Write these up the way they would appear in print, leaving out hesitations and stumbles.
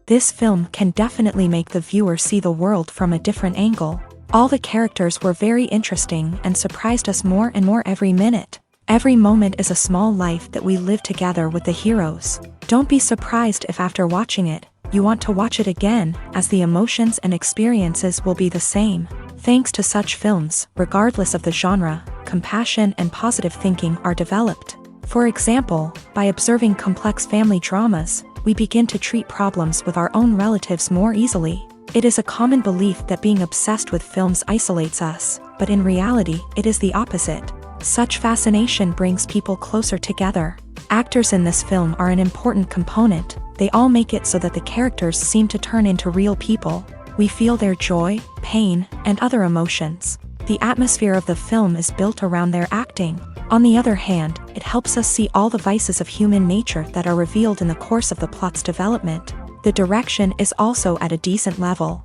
This film can definitely make the viewer see the world from a different angle. All the characters were very interesting and surprised us more and more every minute. Every moment is a small life that we live together with the heroes. Don't be surprised if after watching it, you want to watch it again, as the emotions and experiences will be the same. Thanks to such films, regardless of the genre, compassion and positive thinking are developed. For example, by observing complex family dramas, we begin to treat problems with our own relatives more easily. It is a common belief that being obsessed with films isolates us, but in reality, it is the opposite. Such fascination brings people closer together. Actors in this film are an important component. They all make it so that the characters seem to turn into real people. We feel their joy, pain, and other emotions. The atmosphere of the film is built around their acting. On the other hand, it helps us see all the vices of human nature that are revealed in the course of the plot's development. The direction is also at a decent level.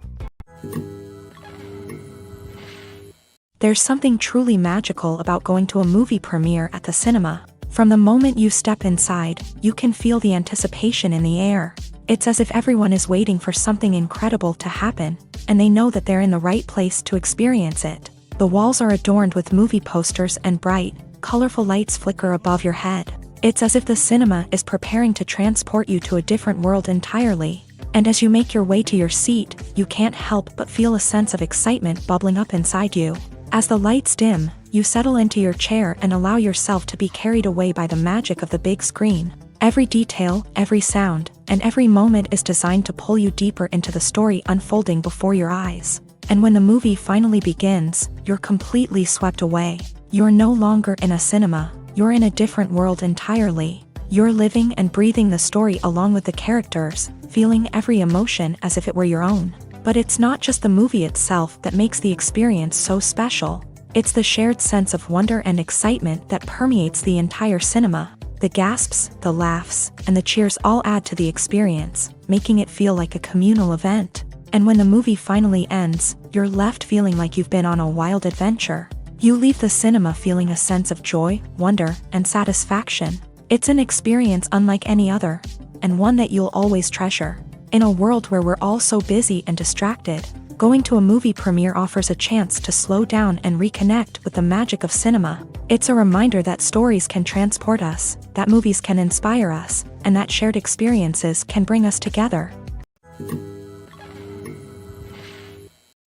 There's something truly magical about going to a movie premiere at the cinema. From the moment you step inside, you can feel the anticipation in the air. It's as if everyone is waiting for something incredible to happen, and they know that they're in the right place to experience it. The walls are adorned with movie posters and bright, colorful lights flicker above your head. It's as if the cinema is preparing to transport you to a different world entirely. And as you make your way to your seat, you can't help but feel a sense of excitement bubbling up inside you. As the lights dim, you settle into your chair and allow yourself to be carried away by the magic of the big screen. Every detail, every sound, and every moment is designed to pull you deeper into the story unfolding before your eyes. And when the movie finally begins, you're completely swept away. You're no longer in a cinema, you're in a different world entirely. You're living and breathing the story along with the characters, feeling every emotion as if it were your own. But it's not just the movie itself that makes the experience so special. It's the shared sense of wonder and excitement that permeates the entire cinema. The gasps, the laughs, and the cheers all add to the experience, making it feel like a communal event. And when the movie finally ends, you're left feeling like you've been on a wild adventure. You leave the cinema feeling a sense of joy, wonder, and satisfaction. It's an experience unlike any other, and one that you'll always treasure. In a world where we're all so busy and distracted, going to a movie premiere offers a chance to slow down and reconnect with the magic of cinema. It's a reminder that stories can transport us, that movies can inspire us, and that shared experiences can bring us together.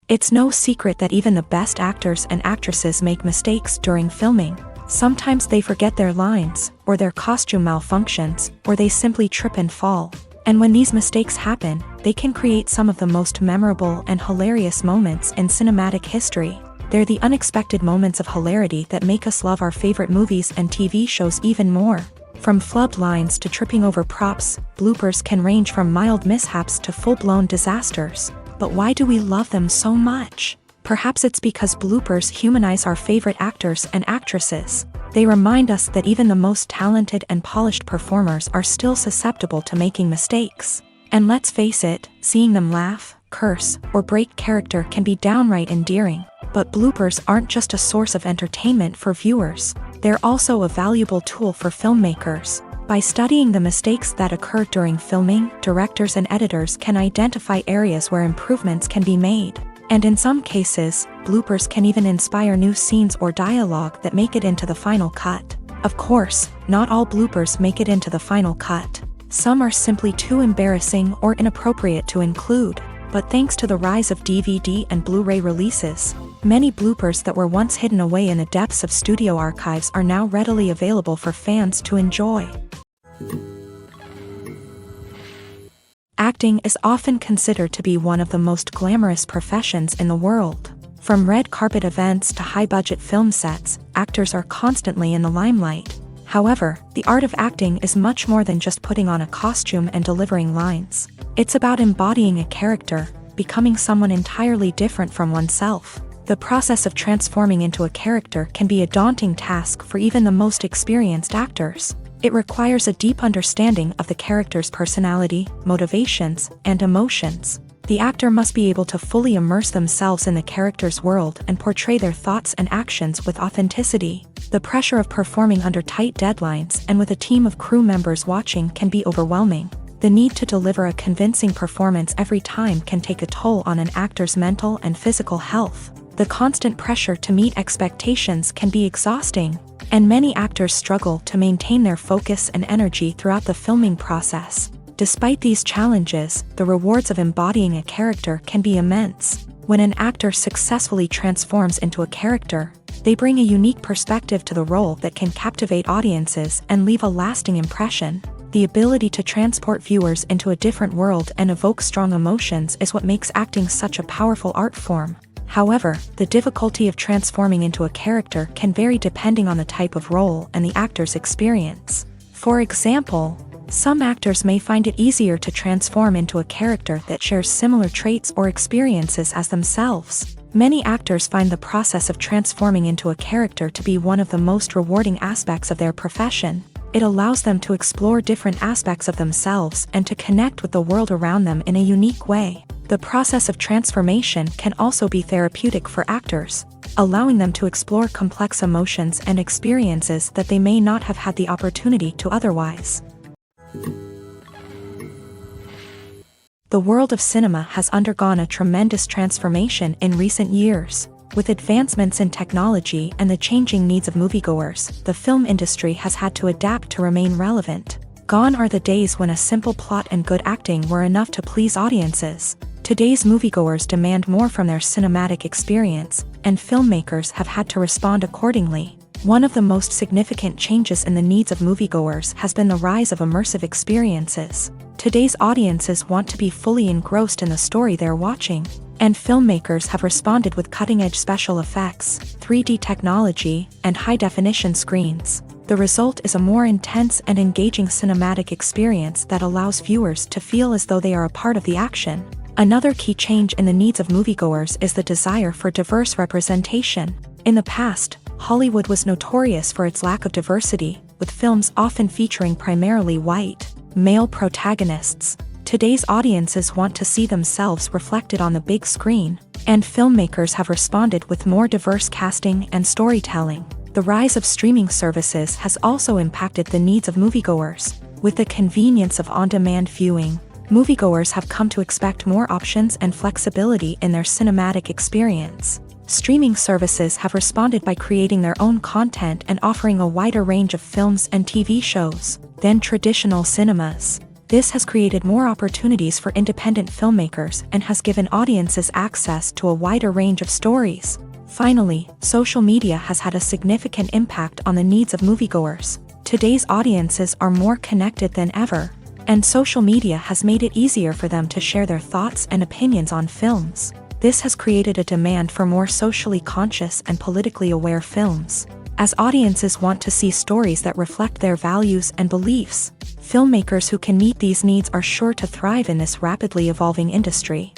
It's no secret that even the best actors and actresses make mistakes during filming. Sometimes they forget their lines, or their costume malfunctions, or they simply trip and fall. And when these mistakes happen, they can create some of the most memorable and hilarious moments in cinematic history. They're the unexpected moments of hilarity that make us love our favorite movies and TV shows even more. From flubbed lines to tripping over props, bloopers can range from mild mishaps to full-blown disasters. But why do we love them so much? Perhaps it's because bloopers humanize our favorite actors and actresses. They remind us that even the most talented and polished performers are still susceptible to making mistakes. And let's face it, seeing them laugh, curse, or break character can be downright endearing. But bloopers aren't just a source of entertainment for viewers. They're also a valuable tool for filmmakers. By studying the mistakes that occur during filming, directors and editors can identify areas where improvements can be made. And in some cases, bloopers can even inspire new scenes or dialogue that make it into the final cut. Of course, not all bloopers make it into the final cut. Some are simply too embarrassing or inappropriate to include. But thanks to the rise of DVD and Blu-ray releases, many bloopers that were once hidden away in the depths of studio archives are now readily available for fans to enjoy. Acting is often considered to be one of the most glamorous professions in the world. From red carpet events to high-budget film sets, actors are constantly in the limelight. However, the art of acting is much more than just putting on a costume and delivering lines. It's about embodying a character, becoming someone entirely different from oneself. The process of transforming into a character can be a daunting task for even the most experienced actors. It requires a deep understanding of the character's personality, motivations, and emotions. The actor must be able to fully immerse themselves in the character's world and portray their thoughts and actions with authenticity. The pressure of performing under tight deadlines and with a team of crew members watching can be overwhelming. The need to deliver a convincing performance every time can take a toll on an actor's mental and physical health. The constant pressure to meet expectations can be exhausting, and many actors struggle to maintain their focus and energy throughout the filming process. Despite these challenges, the rewards of embodying a character can be immense. When an actor successfully transforms into a character, they bring a unique perspective to the role that can captivate audiences and leave a lasting impression. The ability to transport viewers into a different world and evoke strong emotions is what makes acting such a powerful art form. However, the difficulty of transforming into a character can vary depending on the type of role and the actor's experience. For example, some actors may find it easier to transform into a character that shares similar traits or experiences as themselves. Many actors find the process of transforming into a character to be one of the most rewarding aspects of their profession. It allows them to explore different aspects of themselves and to connect with the world around them in a unique way. The process of transformation can also be therapeutic for actors, allowing them to explore complex emotions and experiences that they may not have had the opportunity to otherwise. The world of cinema has undergone a tremendous transformation in recent years. With advancements in technology and the changing needs of moviegoers, the film industry has had to adapt to remain relevant. Gone are the days when a simple plot and good acting were enough to please audiences. Today's moviegoers demand more from their cinematic experience, and filmmakers have had to respond accordingly. One of the most significant changes in the needs of moviegoers has been the rise of immersive experiences. Today's audiences want to be fully engrossed in the story they're watching, and filmmakers have responded with cutting-edge special effects, 3D technology, and high-definition screens. The result is a more intense and engaging cinematic experience that allows viewers to feel as though they are a part of the action. Another key change in the needs of moviegoers is the desire for diverse representation. In the past, Hollywood was notorious for its lack of diversity, with films often featuring primarily white, male protagonists. Today's audiences want to see themselves reflected on the big screen, and filmmakers have responded with more diverse casting and storytelling. The rise of streaming services has also impacted the needs of moviegoers. With the convenience of on-demand viewing, moviegoers have come to expect more options and flexibility in their cinematic experience. Streaming services have responded by creating their own content and offering a wider range of films and TV shows than traditional cinemas. This has created more opportunities for independent filmmakers and has given audiences access to a wider range of stories. Finally, social media has had a significant impact on the needs of moviegoers. Today's audiences are more connected than ever, and social media has made it easier for them to share their thoughts and opinions on films. This has created a demand for more socially conscious and politically aware films. As audiences want to see stories that reflect their values and beliefs, filmmakers who can meet these needs are sure to thrive in this rapidly evolving industry.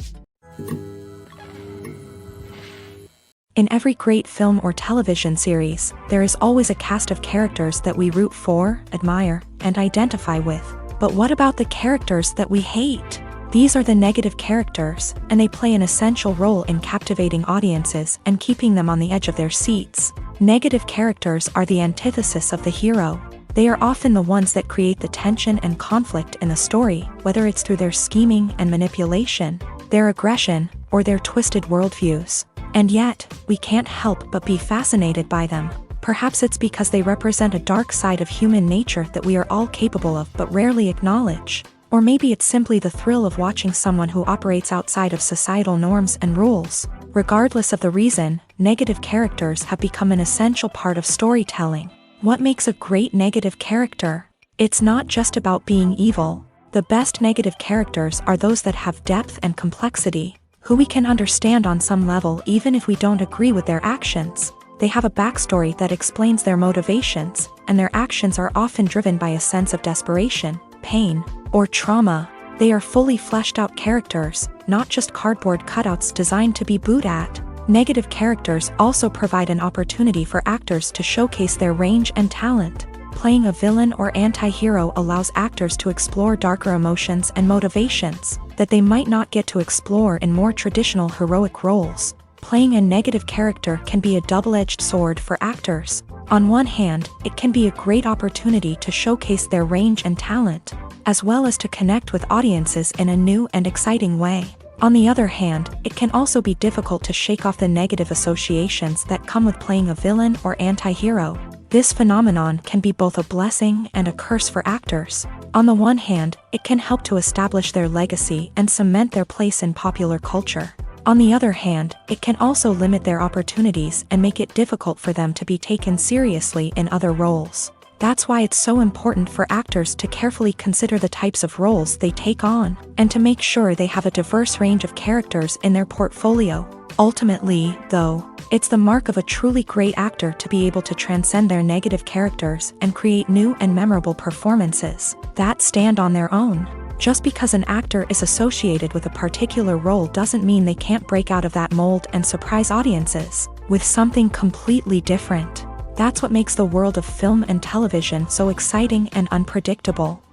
In every great film or television series, there is always a cast of characters that we root for, admire, and identify with. But what about the characters that we hate? These are the negative characters, and they play an essential role in captivating audiences and keeping them on the edge of their seats. Negative characters are the antithesis of the hero. They are often the ones that create the tension and conflict in the story, whether it's through their scheming and manipulation, their aggression, or their twisted worldviews. And yet, we can't help but be fascinated by them. Perhaps it's because they represent a dark side of human nature that we are all capable of but rarely acknowledge. Or maybe it's simply the thrill of watching someone who operates outside of societal norms and rules. Regardless of the reason, negative characters have become an essential part of storytelling. What makes a great negative character? It's not just about being evil. The best negative characters are those that have depth and complexity, who we can understand on some level even if we don't agree with their actions. They have a backstory that explains their motivations, and their actions are often driven by a sense of desperation, pain, or trauma. They are fully fleshed out characters, not just cardboard cutouts designed to be booed at. Negative characters also provide an opportunity for actors to showcase their range and talent. Playing a villain or anti-hero allows actors to explore darker emotions and motivations that they might not get to explore in more traditional heroic roles. Playing a negative character can be a double-edged sword for actors. On one hand, it can be a great opportunity to showcase their range and talent. as well as to connect with audiences in a new and exciting way. On the other hand, it can also be difficult to shake off the negative associations that come with playing a villain or anti-hero. This phenomenon can be both a blessing and a curse for actors. On the one hand, it can help to establish their legacy and cement their place in popular culture. On the other hand, it can also limit their opportunities and make it difficult for them to be taken seriously in other roles. That's why it's so important for actors to carefully consider the types of roles they take on, and to make sure they have a diverse range of characters in their portfolio. Ultimately, though, it's the mark of a truly great actor to be able to transcend their negative characters and create new and memorable performances that stand on their own. Just because an actor is associated with a particular role doesn't mean they can't break out of that mold and surprise audiences with something completely different. That's what makes the world of film and television so exciting and unpredictable.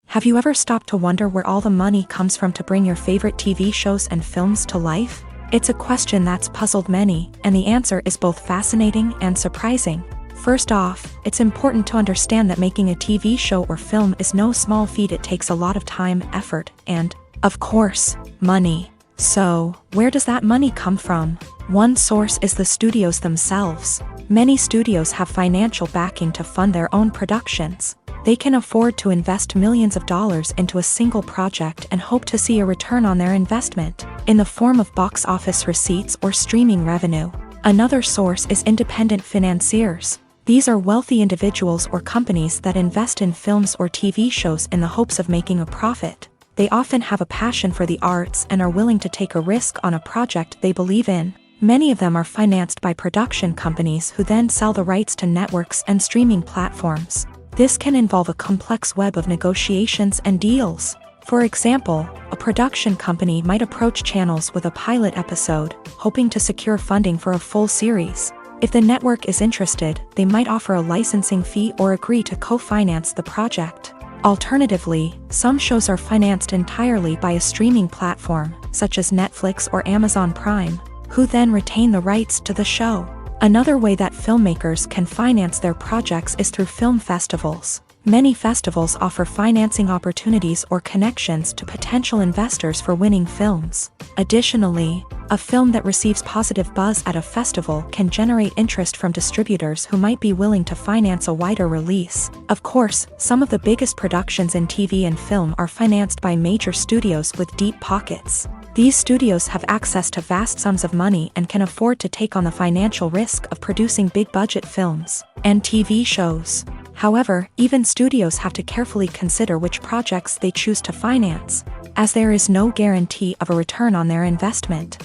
Have you ever stopped to wonder where all the money comes from to bring your favorite TV shows and films to life? It's a question that's puzzled many, and the answer is both fascinating and surprising. First off, it's important to understand that making a TV show or film is no small feat. It takes a lot of time, effort, and, of course, money. So, where does that money come from? One source is the studios themselves. Many studios have financial backing to fund their own productions. They can afford to invest millions of dollars into a single project and hope to see a return on their investment, in the form of box office receipts or streaming revenue. Another source is independent financiers. These are wealthy individuals or companies that invest in films or TV shows in the hopes of making a profit. They often have a passion for the arts and are willing to take a risk on a project they believe in. Many of them are financed by production companies who then sell the rights to networks and streaming platforms. This can involve a complex web of negotiations and deals. For example, a production company might approach channels with a pilot episode, hoping to secure funding for a full series. If the network is interested, they might offer a licensing fee or agree to co-finance the project. Alternatively, some shows are financed entirely by a streaming platform, such as Netflix or Amazon Prime, who then retain the rights to the show. Another way that filmmakers can finance their projects is through film festivals. Many festivals offer financing opportunities or connections to potential investors for winning films. Additionally, a film that receives positive buzz at a festival can generate interest from distributors who might be willing to finance a wider release. Of course, some of the biggest productions in TV and film are financed by major studios with deep pockets. These studios have access to vast sums of money and can afford to take on the financial risk of producing big-budget films and TV shows. However, even studios have to carefully consider which projects they choose to finance, as there is no guarantee of a return on their investment.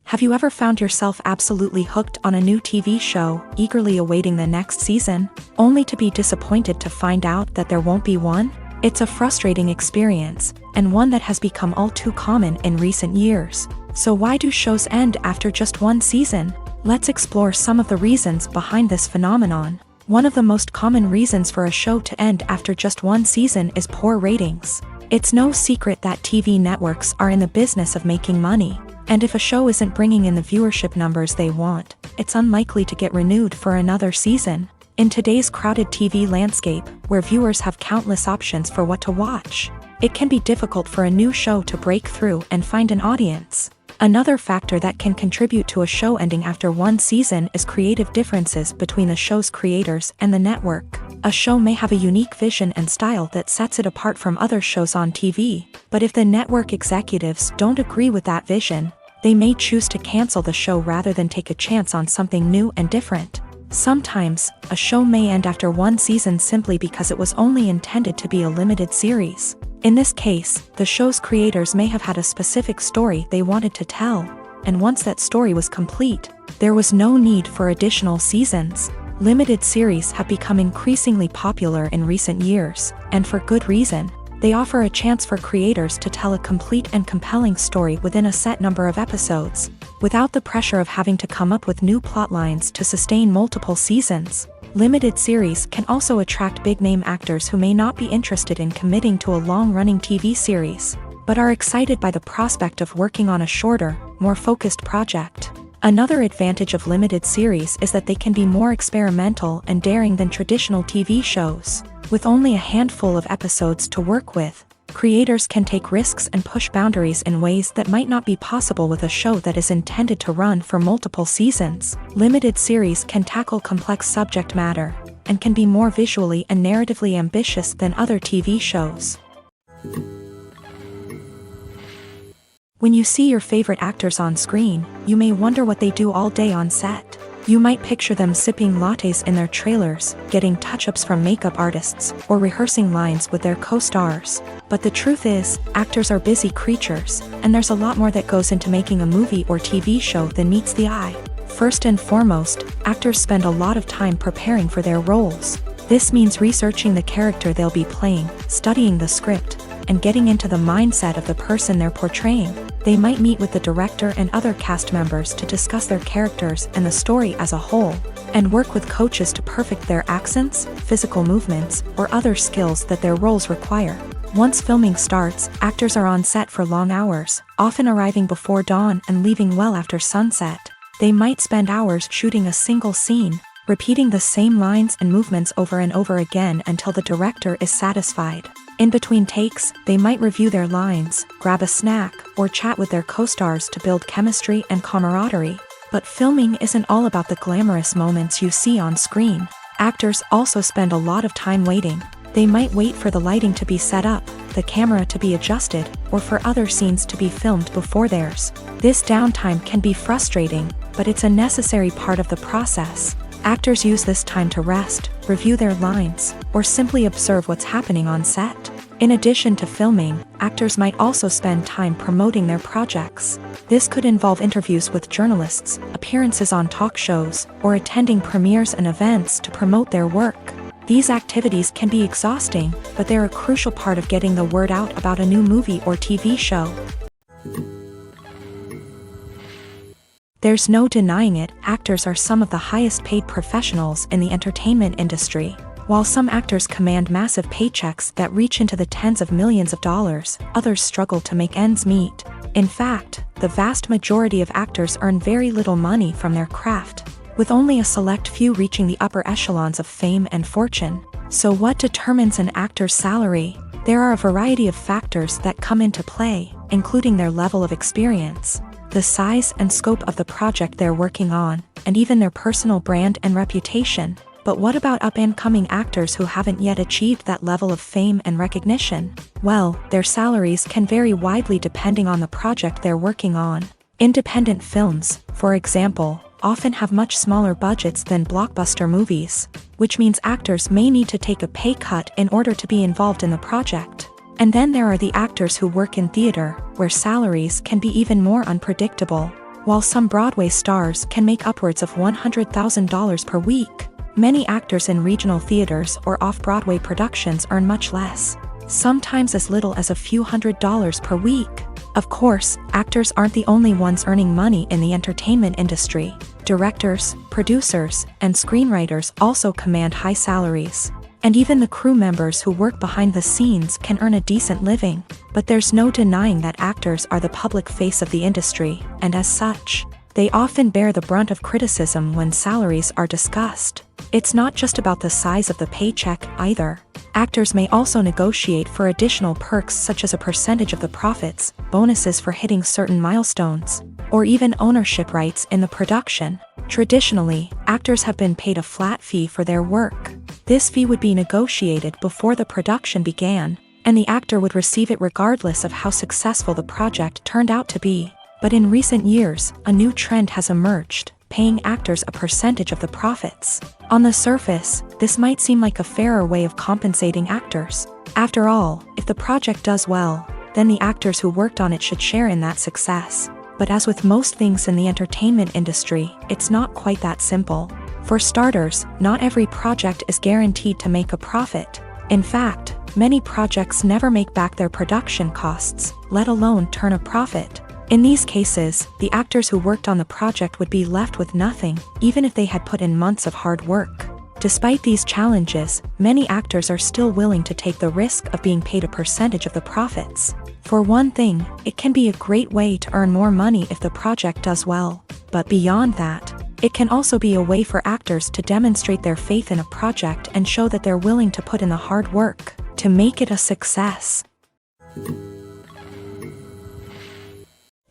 Have you ever found yourself absolutely hooked on a new TV show, eagerly awaiting the next season, only to be disappointed to find out that there won't be one? It's a frustrating experience, and one that has become all too common in recent years. So why do shows end after just one season? Let's explore some of the reasons behind this phenomenon. One of the most common reasons for a show to end after just one season is poor ratings. It's no secret that TV networks are in the business of making money, and if a show isn't bringing in the viewership numbers they want, it's unlikely to get renewed for another season. In today's crowded TV landscape, where viewers have countless options for what to watch, it can be difficult for a new show to break through and find an audience. Another factor that can contribute to a show ending after one season is creative differences between the show's creators and the network. A show may have a unique vision and style that sets it apart from other shows on TV, but if the network executives don't agree with that vision, they may choose to cancel the show rather than take a chance on something new and different. Sometimes, a show may end after one season simply because it was only intended to be a limited series. In this case, the show's creators may have had a specific story they wanted to tell, and once that story was complete, there was no need for additional seasons. Limited series have become increasingly popular in recent years, and for good reason. They offer a chance for creators to tell a complete and compelling story within a set number of episodes, without the pressure of having to come up with new plot lines to sustain multiple seasons. Limited series can also attract big-name actors who may not be interested in committing to a long-running TV series, but are excited by the prospect of working on a shorter, more focused project. Another advantage of limited series is that they can be more experimental and daring than traditional TV shows. With only a handful of episodes to work with, creators can take risks and push boundaries in ways that might not be possible with a show that is intended to run for multiple seasons. Limited series can tackle complex subject matter, and can be more visually and narratively ambitious than other TV shows. When you see your favorite actors on screen, you may wonder what they do all day on set. You might picture them sipping lattes in their trailers, getting touch-ups from makeup artists, or rehearsing lines with their co-stars. But the truth is, actors are busy creatures, and there's a lot more that goes into making a movie or TV show than meets the eye. First and foremost, actors spend a lot of time preparing for their roles. This means researching the character they'll be playing, studying the script, and getting into the mindset of the person they're portraying. They might meet with the director and other cast members to discuss their characters and the story as a whole, and work with coaches to perfect their accents, physical movements, or other skills that their roles require. Once filming starts, actors are on set for long hours, often arriving before dawn and leaving well after sunset. They might spend hours shooting a single scene, repeating the same lines and movements over and over again until the director is satisfied. In between takes, they might review their lines, grab a snack, or chat with their co-stars to build chemistry and camaraderie. But filming isn't all about the glamorous moments you see on screen. Actors also spend a lot of time waiting. They might wait for the lighting to be set up, the camera to be adjusted, or for other scenes to be filmed before theirs. This downtime can be frustrating, but it's a necessary part of the process. Actors use this time to rest, review their lines, or simply observe what's happening on set. In addition to filming, actors might also spend time promoting their projects. This could involve interviews with journalists, appearances on talk shows, or attending premieres and events to promote their work. These activities can be exhausting, but they're a crucial part of getting the word out about a new movie or TV show. There's no denying it, actors are some of the highest paid professionals in the entertainment industry. While some actors command massive paychecks that reach into the tens of millions of dollars, others struggle to make ends meet. In fact, the vast majority of actors earn very little money from their craft, with only a select few reaching the upper echelons of fame and fortune. So what determines an actor's salary? There are a variety of factors that come into play, including their level of experience, the size and scope of the project they're working on, and even their personal brand and reputation. But what about up-and-coming actors who haven't yet achieved that level of fame and recognition? Well, their salaries can vary widely depending on the project they're working on. Independent films, for example, often have much smaller budgets than blockbuster movies, which means actors may need to take a pay cut in order to be involved in the project. And then there are the actors who work in theater, where salaries can be even more unpredictable. While some Broadway stars can make upwards of $100,000 per week, many actors in regional theaters or off-Broadway productions earn much less, sometimes as little as a few $100s per week. Of course, actors aren't the only ones earning money in the entertainment industry. Directors, producers, and screenwriters also command high salaries. And even the crew members who work behind the scenes can earn a decent living. But there's no denying that actors are the public face of the industry, and as such, they often bear the brunt of criticism when salaries are discussed. It's not just about the size of the paycheck, either. Actors may also negotiate for additional perks such as a percentage of the profits, bonuses for hitting certain milestones, or even ownership rights in the production. Traditionally, actors have been paid a flat fee for their work. This fee would be negotiated before the production began, and the actor would receive it regardless of how successful the project turned out to be. But in recent years, a new trend has emerged, paying actors a percentage of the profits. On the surface, this might seem like a fairer way of compensating actors. After all, if the project does well, then the actors who worked on it should share in that success. But as with most things in the entertainment industry, it's not quite that simple. For starters, not every project is guaranteed to make a profit. In fact, many projects never make back their production costs, let alone turn a profit. In these cases, the actors who worked on the project would be left with nothing, even if they had put in months of hard work. Despite these challenges, many actors are still willing to take the risk of being paid a percentage of the profits. For one thing, it can be a great way to earn more money if the project does well. But beyond that, it can also be a way for actors to demonstrate their faith in a project and show that they're willing to put in the hard work to make it a success.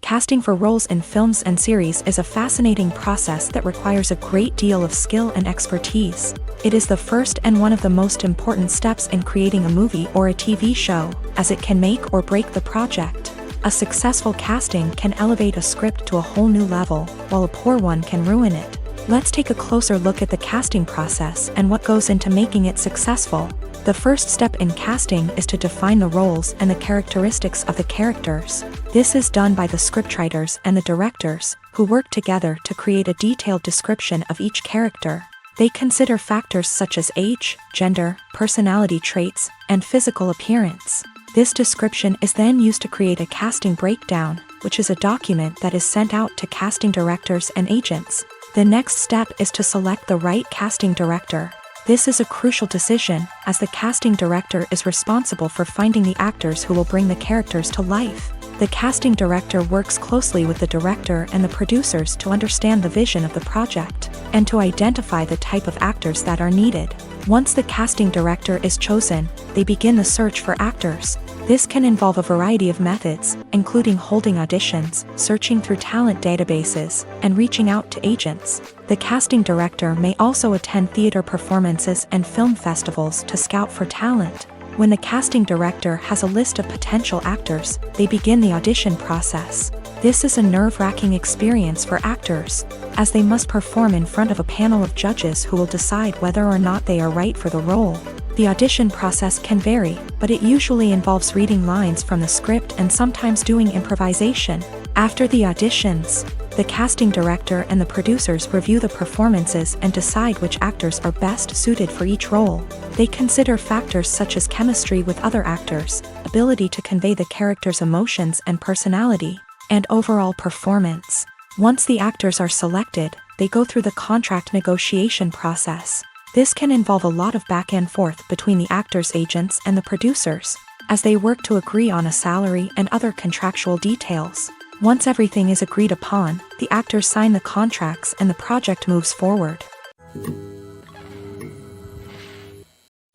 Casting for roles in films and series is a fascinating process that requires a great deal of skill and expertise. It is the first and one of the most important steps in creating a movie or a TV show, as it can make or break the project. A successful casting can elevate a script to a whole new level, while a poor one can ruin it. Let's take a closer look at the casting process and what goes into making it successful. The first step in casting is to define the roles and the characteristics of the characters. This is done by the scriptwriters and the directors, who work together to create a detailed description of each character. They consider factors such as age, gender, personality traits, and physical appearance. This description is then used to create a casting breakdown, which is a document that is sent out to casting directors and agents. The next step is to select the right casting director. This is a crucial decision, as the casting director is responsible for finding the actors who will bring the characters to life. The casting director works closely with the director and the producers to understand the vision of the project, and to identify the type of actors that are needed. Once the casting director is chosen, they begin the search for actors. This can involve a variety of methods, including holding auditions, searching through talent databases, and reaching out to agents. The casting director may also attend theater performances and film festivals to scout for talent. When the casting director has a list of potential actors, they begin the audition process. This is a nerve-wracking experience for actors, as they must perform in front of a panel of judges who will decide whether or not they are right for the role. The audition process can vary, but it usually involves reading lines from the script and sometimes doing improvisation. After the auditions, the casting director and the producers review the performances and decide which actors are best suited for each role. They consider factors such as chemistry with other actors, ability to convey the character's emotions and personality, and overall performance. Once the actors are selected, they go through the contract negotiation process. This can involve a lot of back and forth between the actors' agents and the producers, as they work to agree on a salary and other contractual details. Once everything is agreed upon, the actors sign the contracts and the project moves forward.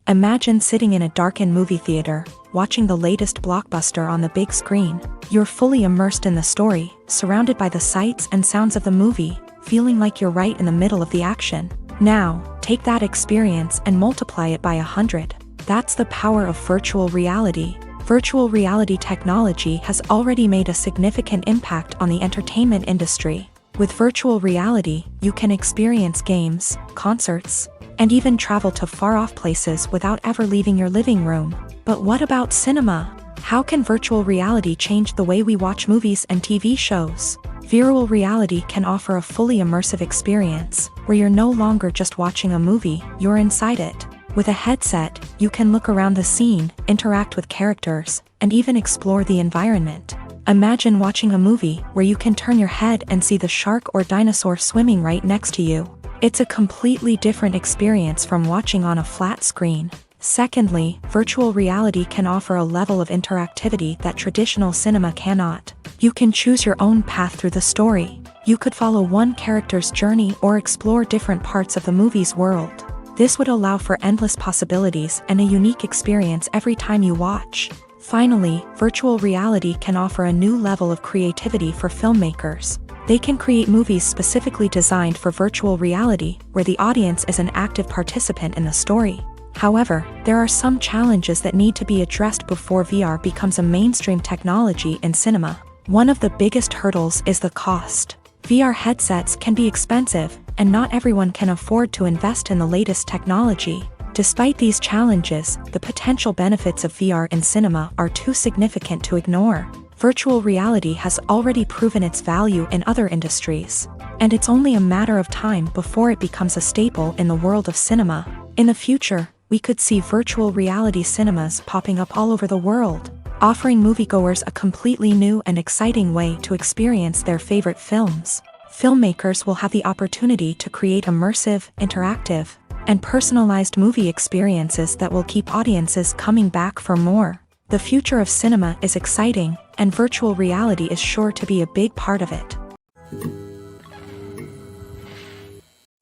Imagine sitting in a darkened movie theater, watching the latest blockbuster on the big screen. You're fully immersed in the story, surrounded by the sights and sounds of the movie, feeling like you're right in the middle of the action. Now, take that experience and multiply it by 100. That's the power of virtual reality. Virtual reality technology has already made a significant impact on the entertainment industry. With virtual reality, you can experience games, concerts, and even travel to far-off places without ever leaving your living room. But what about cinema? How can virtual reality change the way we watch movies and TV shows? Virtual reality can offer a fully immersive experience, where you're no longer just watching a movie, you're inside it. With a headset, you can look around the scene, interact with characters, and even explore the environment. Imagine watching a movie where you can turn your head and see the shark or dinosaur swimming right next to you. It's a completely different experience from watching on a flat screen. Secondly, virtual reality can offer a level of interactivity that traditional cinema cannot. You can choose your own path through the story. You could follow one character's journey or explore different parts of the movie's world. This would allow for endless possibilities and a unique experience every time you watch. Finally, virtual reality can offer a new level of creativity for filmmakers. They can create movies specifically designed for virtual reality, where the audience is an active participant in the story. However, there are some challenges that need to be addressed before VR becomes a mainstream technology in cinema. One of the biggest hurdles is the cost. VR headsets can be expensive, and not everyone can afford to invest in the latest technology. Despite these challenges, the potential benefits of VR in cinema are too significant to ignore. Virtual reality has already proven its value in other industries, and it's only a matter of time before it becomes a staple in the world of cinema. In the future, we could see virtual reality cinemas popping up all over the world, offering moviegoers a completely new and exciting way to experience their favorite films. Filmmakers will have the opportunity to create immersive, interactive, and personalized movie experiences that will keep audiences coming back for more. The future of cinema is exciting, and virtual reality is sure to be a big part of it.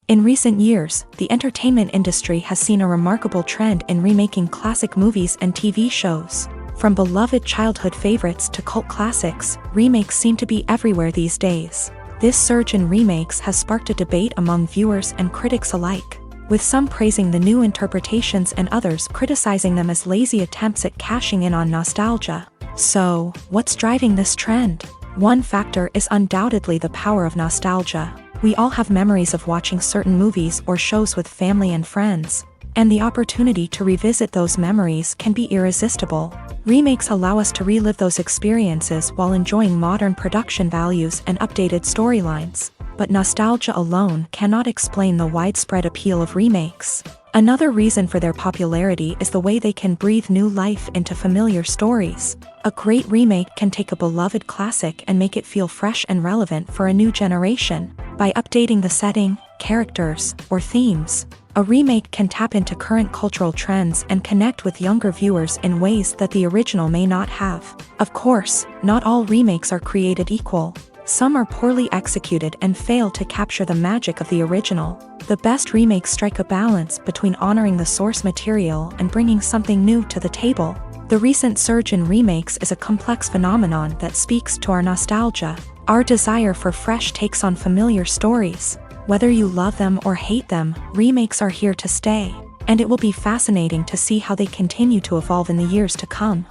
In recent years, the entertainment industry has seen a remarkable trend in remaking classic movies and TV shows. From beloved childhood favorites to cult classics, remakes seem to be everywhere these days. This surge in remakes has sparked a debate among viewers and critics alike, with some praising the new interpretations and others criticizing them as lazy attempts at cashing in on nostalgia. So, what's driving this trend? One factor is undoubtedly the power of nostalgia. We all have memories of watching certain movies or shows with family and friends, and the opportunity to revisit those memories can be irresistible. Remakes allow us to relive those experiences while enjoying modern production values and updated storylines. But nostalgia alone cannot explain the widespread appeal of remakes. Another reason for their popularity is the way they can breathe new life into familiar stories. A great remake can take a beloved classic and make it feel fresh and relevant for a new generation. By updating the setting, characters, or themes, a remake can tap into current cultural trends and connect with younger viewers in ways that the original may not have. Of course, not all remakes are created equal. Some are poorly executed and fail to capture the magic of the original. The best remakes strike a balance between honoring the source material and bringing something new to the table. The recent surge in remakes is a complex phenomenon that speaks to our nostalgia, our desire for fresh takes on familiar stories. Whether you love them or hate them, remakes are here to stay, and it will be fascinating to see how they continue to evolve in the years to come.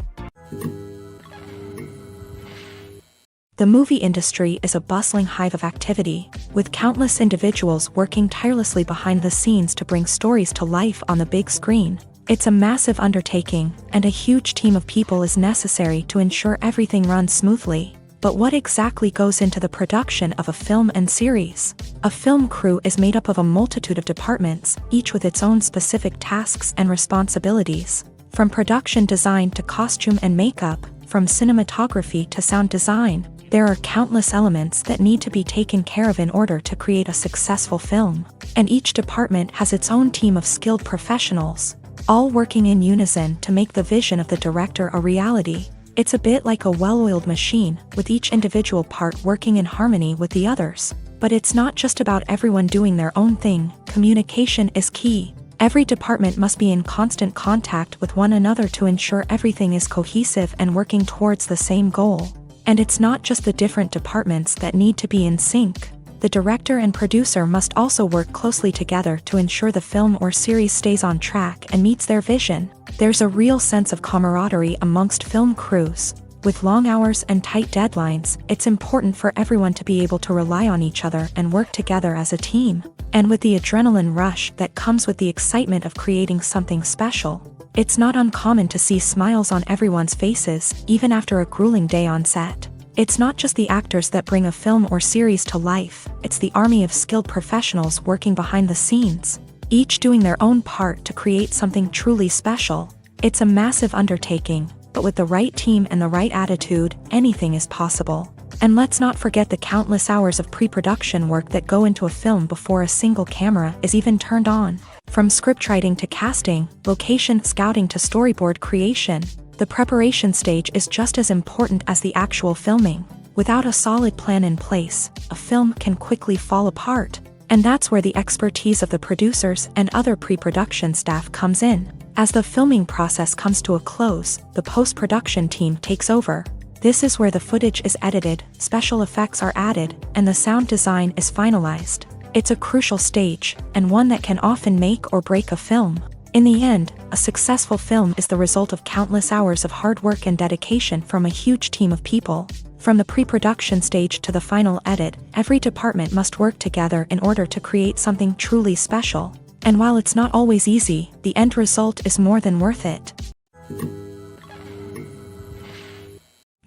The movie industry is a bustling hive of activity, with countless individuals working tirelessly behind the scenes to bring stories to life on the big screen. It's a massive undertaking, and a huge team of people is necessary to ensure everything runs smoothly. But what exactly goes into the production of a film and series? A film crew is made up of a multitude of departments, each with its own specific tasks and responsibilities. From production design to costume and makeup, from cinematography to sound design, there are countless elements that need to be taken care of in order to create a successful film. And each department has its own team of skilled professionals, all working in unison to make the vision of the director a reality. It's a bit like a well-oiled machine, with each individual part working in harmony with the others. But it's not just about everyone doing their own thing. Communication is key. Every department must be in constant contact with one another to ensure everything is cohesive and working towards the same goal. And it's not just the different departments that need to be in sync. The director and producer must also work closely together to ensure the film or series stays on track and meets their vision. There's a real sense of camaraderie amongst film crews. With long hours and tight deadlines, it's important for everyone to be able to rely on each other and work together as a team. And with the adrenaline rush that comes with the excitement of creating something special, it's not uncommon to see smiles on everyone's faces, even after a grueling day on set. It's not just the actors that bring a film or series to life, it's the army of skilled professionals working behind the scenes, each doing their own part to create something truly special. It's a massive undertaking, but with the right team and the right attitude, anything is possible. And let's not forget the countless hours of pre-production work that go into a film before a single camera is even turned on. From scriptwriting to casting, location scouting to storyboard creation, the preparation stage is just as important as the actual filming. Without a solid plan in place, a film can quickly fall apart. And that's where the expertise of the producers and other pre-production staff comes in. As the filming process comes to a close, the post-production team takes over. This is where the footage is edited, special effects are added, and the sound design is finalized. It's a crucial stage, and one that can often make or break a film. In the end, a successful film is the result of countless hours of hard work and dedication from a huge team of people. From the pre-production stage to the final edit, every department must work together in order to create something truly special. And while it's not always easy, the end result is more than worth it.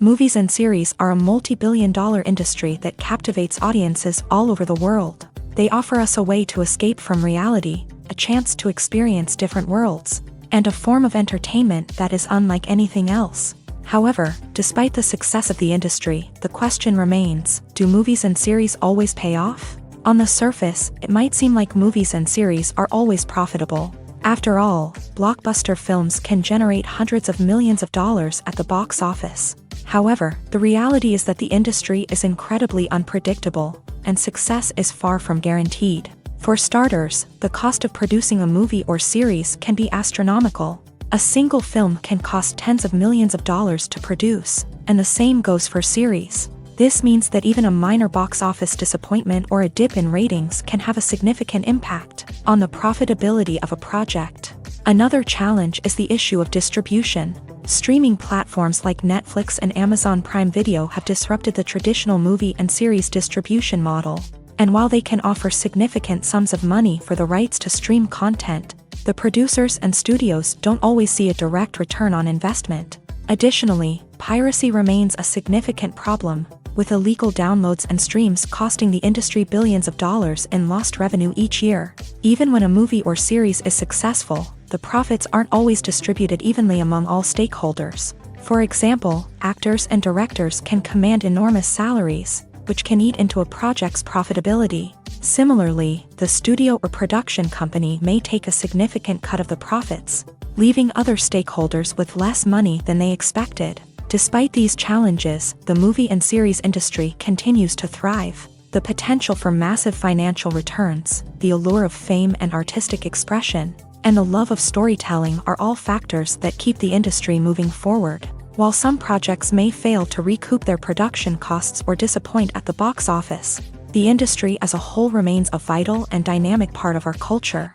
Movies and series are a multi-billion-dollar industry that captivates audiences all over the world. They offer us a way to escape from reality, a chance to experience different worlds, and a form of entertainment that is unlike anything else. However, despite the success of the industry, the question remains, do movies and series always pay off? On the surface, it might seem like movies and series are always profitable. After all, blockbuster films can generate hundreds of millions of dollars at the box office. However, the reality is that the industry is incredibly unpredictable, and success is far from guaranteed. For starters, the cost of producing a movie or series can be astronomical. A single film can cost tens of millions of dollars to produce, and the same goes for series. This means that even a minor box office disappointment or a dip in ratings can have a significant impact on the profitability of a project. Another challenge is the issue of distribution. Streaming platforms like Netflix and Amazon Prime Video have disrupted the traditional movie and series distribution model. And while they can offer significant sums of money for the rights to stream content, the producers and studios don't always see a direct return on investment. Additionally, piracy remains a significant problem, with illegal downloads and streams costing the industry billions of dollars in lost revenue each year. Even when a movie or series is successful, the profits aren't always distributed evenly among all stakeholders. For example, actors and directors can command enormous salaries, which can eat into a project's profitability. Similarly, the studio or production company may take a significant cut of the profits, leaving other stakeholders with less money than they expected. Despite these challenges, the movie and series industry continues to thrive. The potential for massive financial returns, the allure of fame and artistic expression, and the love of storytelling are all factors that keep the industry moving forward. While some projects may fail to recoup their production costs or disappoint at the box office, the industry as a whole remains a vital and dynamic part of our culture.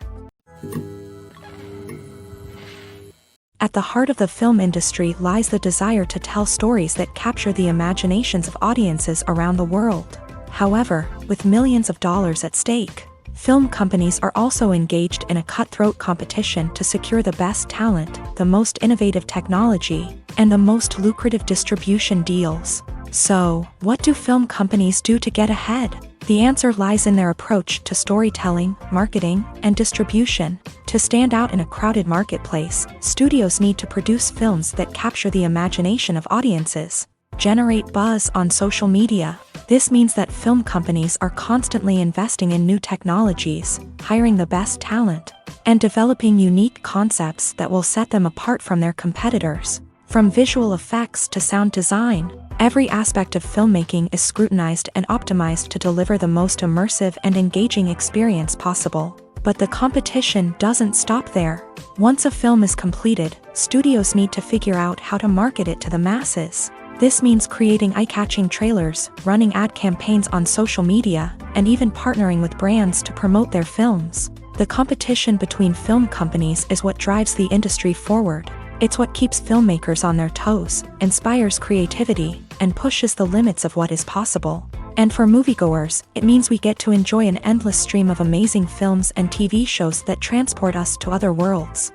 At the heart of the film industry lies the desire to tell stories that capture the imaginations of audiences around the world. However, with millions of dollars at stake, film companies are also engaged in a cutthroat competition to secure the best talent, the most innovative technology, and the most lucrative distribution deals. So, what do film companies do to get ahead? The answer lies in their approach to storytelling, marketing, and distribution. To stand out in a crowded marketplace, studios need to produce films that capture the imagination of audiences, generate buzz on social media. This means that film companies are constantly investing in new technologies, hiring the best talent, and developing unique concepts that will set them apart from their competitors. From visual effects to sound design, every aspect of filmmaking is scrutinized and optimized to deliver the most immersive and engaging experience possible. But the competition doesn't stop there. Once a film is completed, studios need to figure out how to market it to the masses. This means creating eye-catching trailers, running ad campaigns on social media, and even partnering with brands to promote their films. The competition between film companies is what drives the industry forward. It's what keeps filmmakers on their toes, inspires creativity, and pushes the limits of what is possible. And for moviegoers, it means we get to enjoy an endless stream of amazing films and TV shows that transport us to other worlds.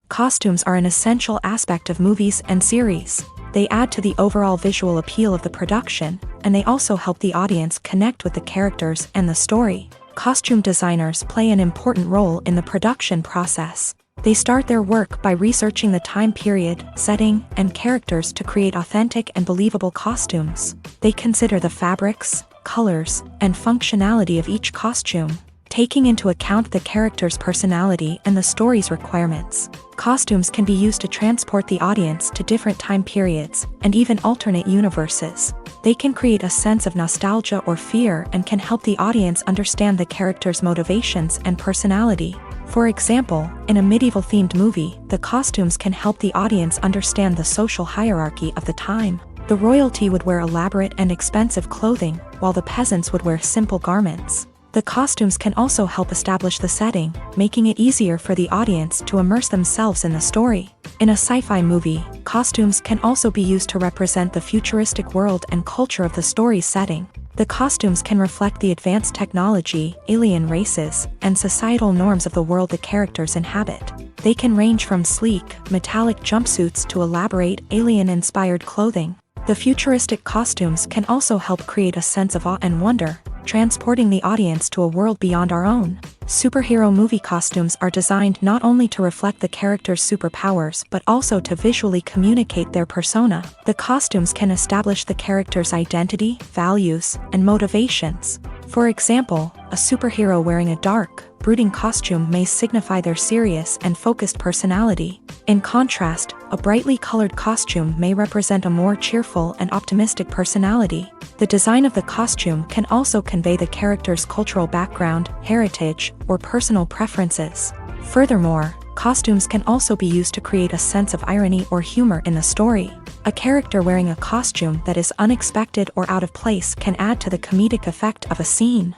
Costumes are an essential aspect of movies and series. They add to the overall visual appeal of the production, and they also help the audience connect with the characters and the story. Costume designers play an important role in the production process. They start their work by researching the time period, setting, and characters to create authentic and believable costumes. They consider the fabrics, colors, and functionality of each costume, taking into account the character's personality and the story's requirements. Costumes can be used to transport the audience to different time periods and even alternate universes. They can create a sense of nostalgia or fear and can help the audience understand the character's motivations and personality. For example, in a medieval-themed movie, the costumes can help the audience understand the social hierarchy of the time. The royalty would wear elaborate and expensive clothing, while the peasants would wear simple garments. The costumes can also help establish the setting, making it easier for the audience to immerse themselves in the story. In a sci-fi movie, costumes can also be used to represent the futuristic world and culture of the story's setting. The costumes can reflect the advanced technology, alien races, and societal norms of the world the characters inhabit. They can range from sleek, metallic jumpsuits to elaborate, alien-inspired clothing. The futuristic costumes can also help create a sense of awe and wonder, transporting the audience to a world beyond our own. Superhero movie costumes are designed not only to reflect the character's superpowers but also to visually communicate their persona. The costumes can establish the character's identity, values, and motivations. For example, a superhero wearing a dark, brooding costume may signify their serious and focused personality. In contrast, a brightly colored costume may represent a more cheerful and optimistic personality. The design of the costume can also convey the character's cultural background, heritage, or personal preferences. Furthermore, costumes can also be used to create a sense of irony or humor in the story. A character wearing a costume that is unexpected or out of place can add to the comedic effect of a scene.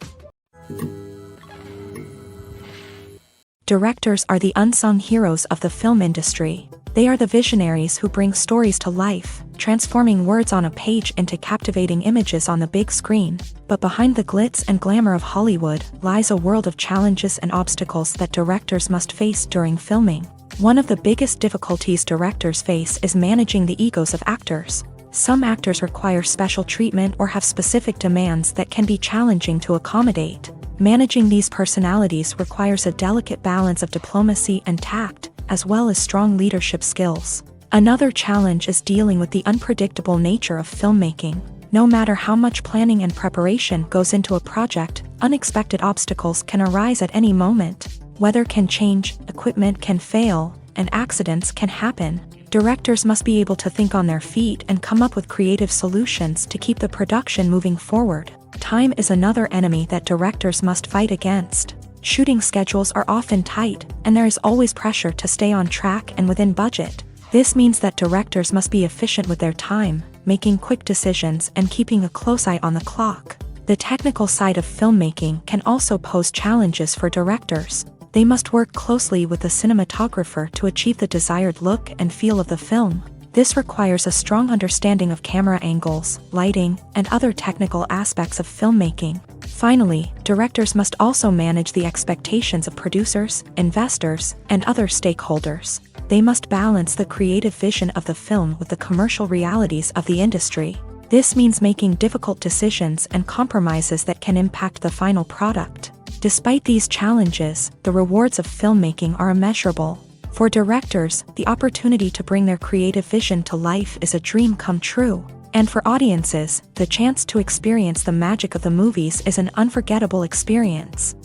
Directors are the unsung heroes of the film industry. They are the visionaries who bring stories to life, transforming words on a page into captivating images on the big screen. But behind the glitz and glamour of Hollywood lies a world of challenges and obstacles that directors must face during filming. One of the biggest difficulties directors face is managing the egos of actors. Some actors require special treatment or have specific demands that can be challenging to accommodate. Managing these personalities requires a delicate balance of diplomacy and tact, as well as strong leadership skills. Another challenge is dealing with the unpredictable nature of filmmaking. No matter how much planning and preparation goes into a project, unexpected obstacles can arise at any moment. Weather can change, equipment can fail, and accidents can happen. Directors must be able to think on their feet and come up with creative solutions to keep the production moving forward. Time is another enemy that directors must fight against. Shooting schedules are often tight, and there is always pressure to stay on track and within budget. This means that directors must be efficient with their time, making quick decisions and keeping a close eye on the clock. The technical side of filmmaking can also pose challenges for directors. They must work closely with the cinematographer to achieve the desired look and feel of the film. This requires a strong understanding of camera angles, lighting, and other technical aspects of filmmaking. Finally, directors must also manage the expectations of producers, investors, and other stakeholders. They must balance the creative vision of the film with the commercial realities of the industry. This means making difficult decisions and compromises that can impact the final product. Despite these challenges, the rewards of filmmaking are immeasurable. For directors, the opportunity to bring their creative vision to life is a dream come true. And for audiences, the chance to experience the magic of the movies is an unforgettable experience.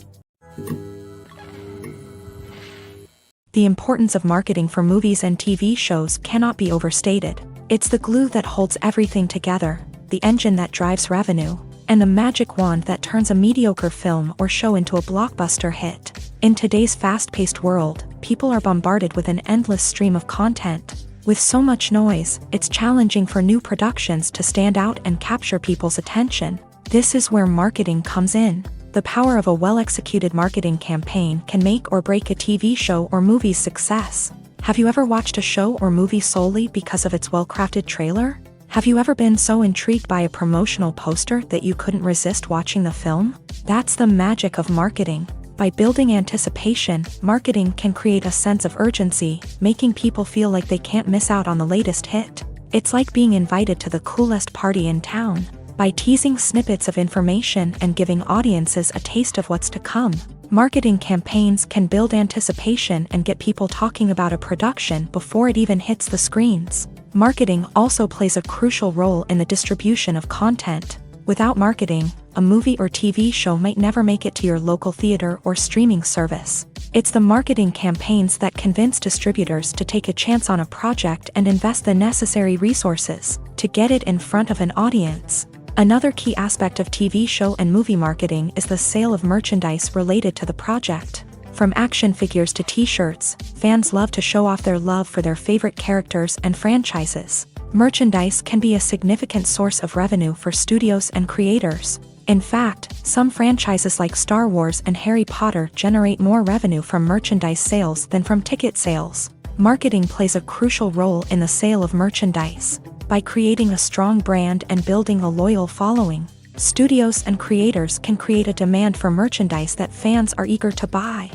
The importance of marketing for movies and TV shows cannot be overstated. It's the glue that holds everything together, the engine that drives revenue, and the magic wand that turns a mediocre film or show into a blockbuster hit. In today's fast-paced world, people are bombarded with an endless stream of content. With so much noise, it's challenging for new productions to stand out and capture people's attention. This is where marketing comes in. The power of a well-executed marketing campaign can make or break a TV show or movie's success. Have you ever watched a show or movie solely because of its well-crafted trailer? Have you ever been so intrigued by a promotional poster that you couldn't resist watching the film? That's the magic of marketing. By building anticipation, marketing can create a sense of urgency, making people feel like they can't miss out on the latest hit. It's like being invited to the coolest party in town. By teasing snippets of information and giving audiences a taste of what's to come, marketing campaigns can build anticipation and get people talking about a production before it even hits the screens. Marketing also plays a crucial role in the distribution of content. Without marketing, a movie or TV show might never make it to your local theater or streaming service. It's the marketing campaigns that convince distributors to take a chance on a project and invest the necessary resources to get it in front of an audience. Another key aspect of TV show and movie marketing is the sale of merchandise related to the project. From action figures to t-shirts, fans love to show off their love for their favorite characters and franchises. Merchandise can be a significant source of revenue for studios and creators. In fact, some franchises like Star Wars and Harry Potter generate more revenue from merchandise sales than from ticket sales. Marketing plays a crucial role in the sale of merchandise. By creating a strong brand and building a loyal following, studios and creators can create a demand for merchandise that fans are eager to buy.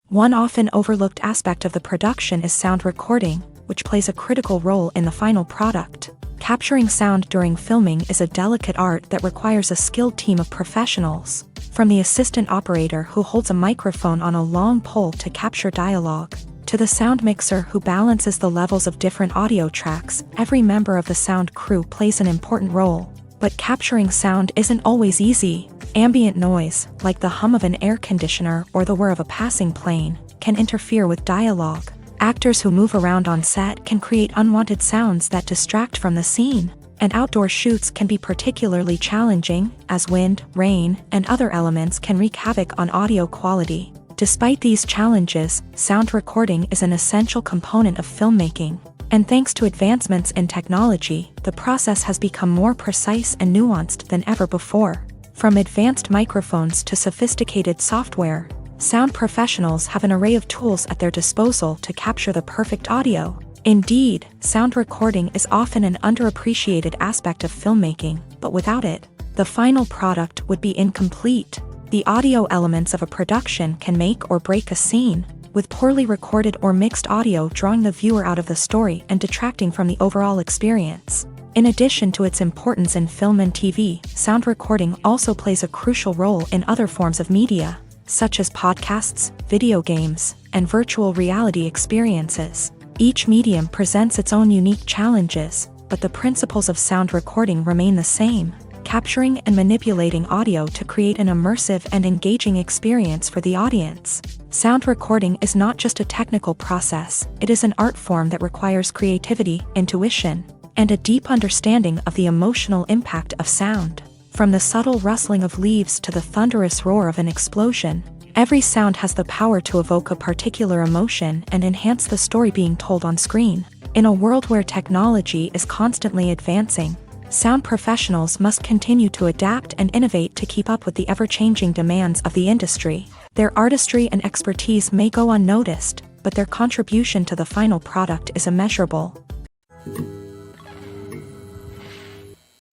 One often overlooked aspect of the production is sound recording, which plays a critical role in the final product. Capturing sound during filming is a delicate art that requires a skilled team of professionals. From the assistant operator who holds a microphone on a long pole to capture dialogue, to the sound mixer who balances the levels of different audio tracks, every member of the sound crew plays an important role. But capturing sound isn't always easy. Ambient noise, like the hum of an air conditioner or the whir of a passing plane, can interfere with dialogue. Actors who move around on set can create unwanted sounds that distract from the scene. And outdoor shoots can be particularly challenging, as wind, rain, and other elements can wreak havoc on audio quality. Despite these challenges, sound recording is an essential component of filmmaking. And thanks to advancements in technology, the process has become more precise and nuanced than ever before. From advanced microphones to sophisticated software, sound professionals have an array of tools at their disposal to capture the perfect audio. Indeed, sound recording is often an underappreciated aspect of filmmaking, but without it, the final product would be incomplete. The audio elements of a production can make or break a scene, with poorly recorded or mixed audio drawing the viewer out of the story and detracting from the overall experience. In addition to its importance in film and TV, sound recording also plays a crucial role in other forms of media, such as podcasts, video games, and virtual reality experiences. Each medium presents its own unique challenges, but the principles of sound recording remain the same, capturing and manipulating audio to create an immersive and engaging experience for the audience. Sound recording is not just a technical process, it is an art form that requires creativity, intuition, and a deep understanding of the emotional impact of sound. From the subtle rustling of leaves to the thunderous roar of an explosion, every sound has the power to evoke a particular emotion and enhance the story being told on screen. In a world where technology is constantly advancing, sound professionals must continue to adapt and innovate to keep up with the ever-changing demands of the industry. Their artistry and expertise may go unnoticed, but their contribution to the final product is immeasurable.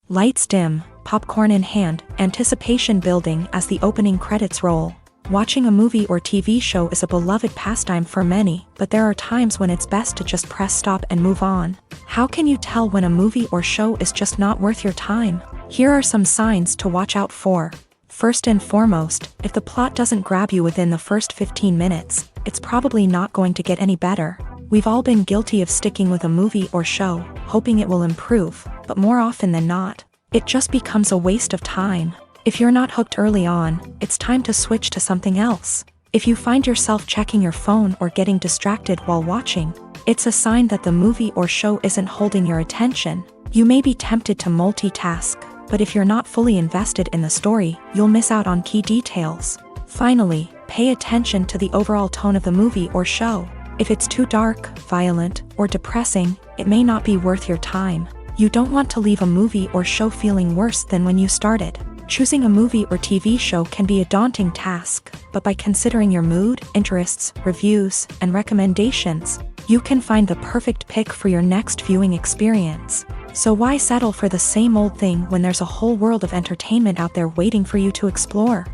Lights dim, popcorn in hand, anticipation building as the opening credits roll. Watching a movie or TV show is a beloved pastime for many, but there are times when it's best to just press stop and move on. How can you tell when a movie or show is just not worth your time? Here are some signs to watch out for. First and foremost, if the plot doesn't grab you within the first 15 minutes, it's probably not going to get any better. We've all been guilty of sticking with a movie or show, hoping it will improve, but more often than not, it just becomes a waste of time. If you're not hooked early on, it's time to switch to something else. If you find yourself checking your phone or getting distracted while watching, it's a sign that the movie or show isn't holding your attention. You may be tempted to multitask, but if you're not fully invested in the story, you'll miss out on key details. Finally, pay attention to the overall tone of the movie or show. If it's too dark, violent, or depressing, it may not be worth your time. You don't want to leave a movie or show feeling worse than when you started. Choosing a movie or TV show can be a daunting task, but by considering your mood, interests, reviews, and recommendations, you can find the perfect pick for your next viewing experience. So why settle for the same old thing when there's a whole world of entertainment out there waiting for you to explore?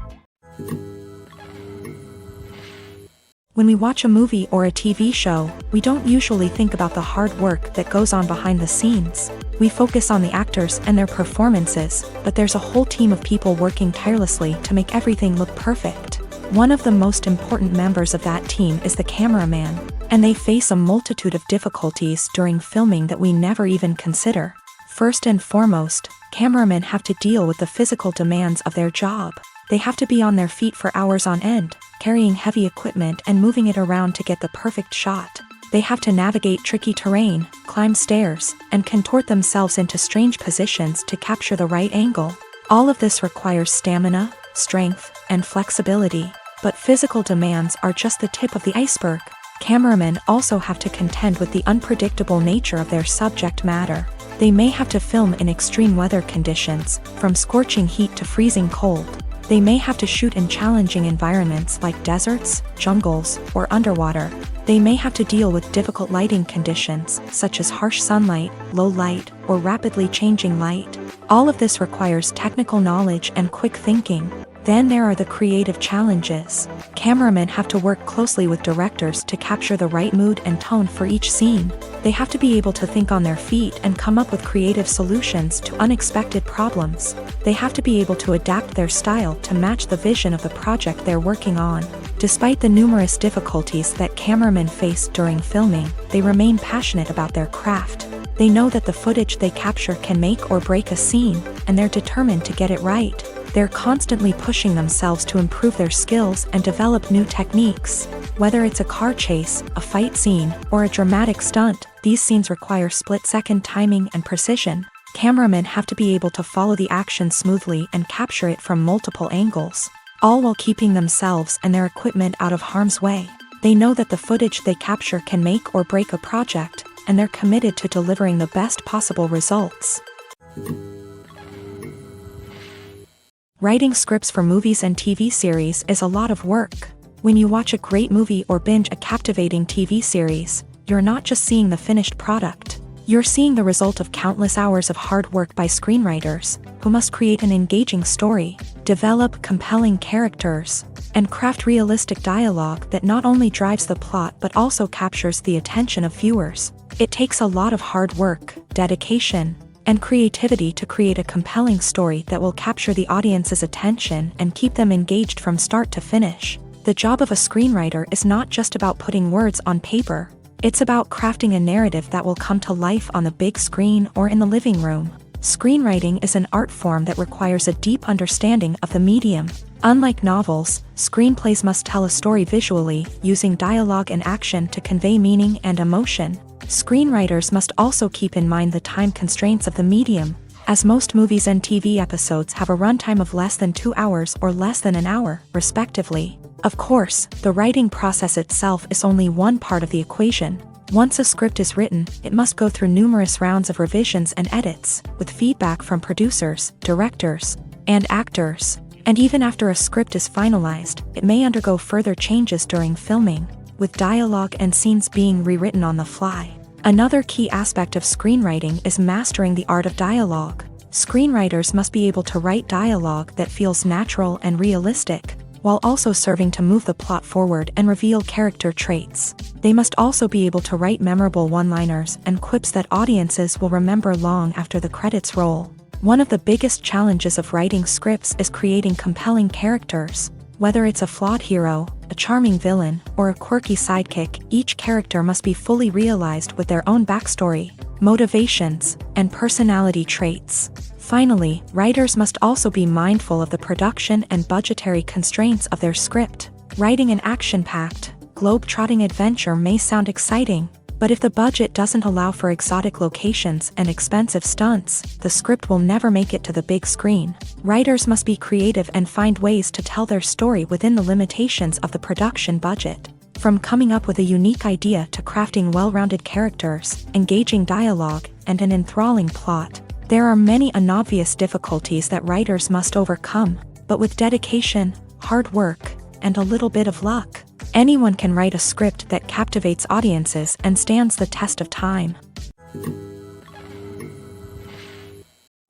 When we watch a movie or a TV show, we don't usually think about the hard work that goes on behind the scenes. We focus on the actors and their performances, but there's a whole team of people working tirelessly to make everything look perfect. One of the most important members of that team is the cameraman, and they face a multitude of difficulties during filming that we never even consider. First and foremost, cameramen have to deal with the physical demands of their job. They have to be on their feet for hours on end, carrying heavy equipment and moving it around to get the perfect shot. They have to navigate tricky terrain, climb stairs, and contort themselves into strange positions to capture the right angle. All of this requires stamina, strength, and flexibility. But physical demands are just the tip of the iceberg. Cameramen also have to contend with the unpredictable nature of their subject matter. They may have to film in extreme weather conditions, from scorching heat to freezing cold. They may have to shoot in challenging environments like deserts, jungles, or underwater. They may have to deal with difficult lighting conditions, such as harsh sunlight, low light, or rapidly changing light. All of this requires technical knowledge and quick thinking. Then there are the creative challenges. Cameramen have to work closely with directors to capture the right mood and tone for each scene. They have to be able to think on their feet and come up with creative solutions to unexpected problems. They have to be able to adapt their style to match the vision of the project they're working on. Despite the numerous difficulties that cameramen face during filming, they remain passionate about their craft. They know that the footage they capture can make or break a scene, and they're determined to get it right. They're constantly pushing themselves to improve their skills and develop new techniques. Whether it's a car chase, a fight scene, or a dramatic stunt, these scenes require split-second timing and precision. Cameramen have to be able to follow the action smoothly and capture it from multiple angles, all while keeping themselves and their equipment out of harm's way. They know that the footage they capture can make or break a project, and they're committed to delivering the best possible results. Writing scripts for movies and TV series is a lot of work. When you watch a great movie or binge a captivating TV series, you're not just seeing the finished product. You're seeing the result of countless hours of hard work by screenwriters, who must create an engaging story, develop compelling characters, and craft realistic dialogue that not only drives the plot but also captures the attention of viewers. It takes a lot of hard work, dedication, and creativity to create a compelling story that will capture the audience's attention and keep them engaged from start to finish. The job of a screenwriter is not just about putting words on paper. It's about crafting a narrative that will come to life on the big screen or in the living room. Screenwriting is an art form that requires a deep understanding of the medium. Unlike novels, screenplays must tell a story visually, using dialogue and action to convey meaning and emotion. Screenwriters must also keep in mind the time constraints of the medium, as most movies and TV episodes have a runtime of less than 2 hours or less than an hour, respectively. Of course, the writing process itself is only one part of the equation. Once a script is written, it must go through numerous rounds of revisions and edits, with feedback from producers, directors, and actors. And even after a script is finalized, it may undergo further changes during filming, with dialogue and scenes being rewritten on the fly. Another key aspect of screenwriting is mastering the art of dialogue. Screenwriters must be able to write dialogue that feels natural and realistic, while also serving to move the plot forward and reveal character traits. They must also be able to write memorable one-liners and quips that audiences will remember long after the credits roll. One of the biggest challenges of writing scripts is creating compelling characters. Whether it's a flawed hero, a charming villain, or a quirky sidekick, each character must be fully realized with their own backstory, motivations, and personality traits. Finally, writers must also be mindful of the production and budgetary constraints of their script. Writing an action-packed, globe-trotting adventure may sound exciting, but if the budget doesn't allow for exotic locations and expensive stunts, the script will never make it to the big screen. Writers must be creative and find ways to tell their story within the limitations of the production budget. From coming up with a unique idea to crafting well-rounded characters, engaging dialogue, and an enthralling plot, there are many unobvious difficulties that writers must overcome, but with dedication, hard work, and a little bit of luck, anyone can write a script that captivates audiences and stands the test of time.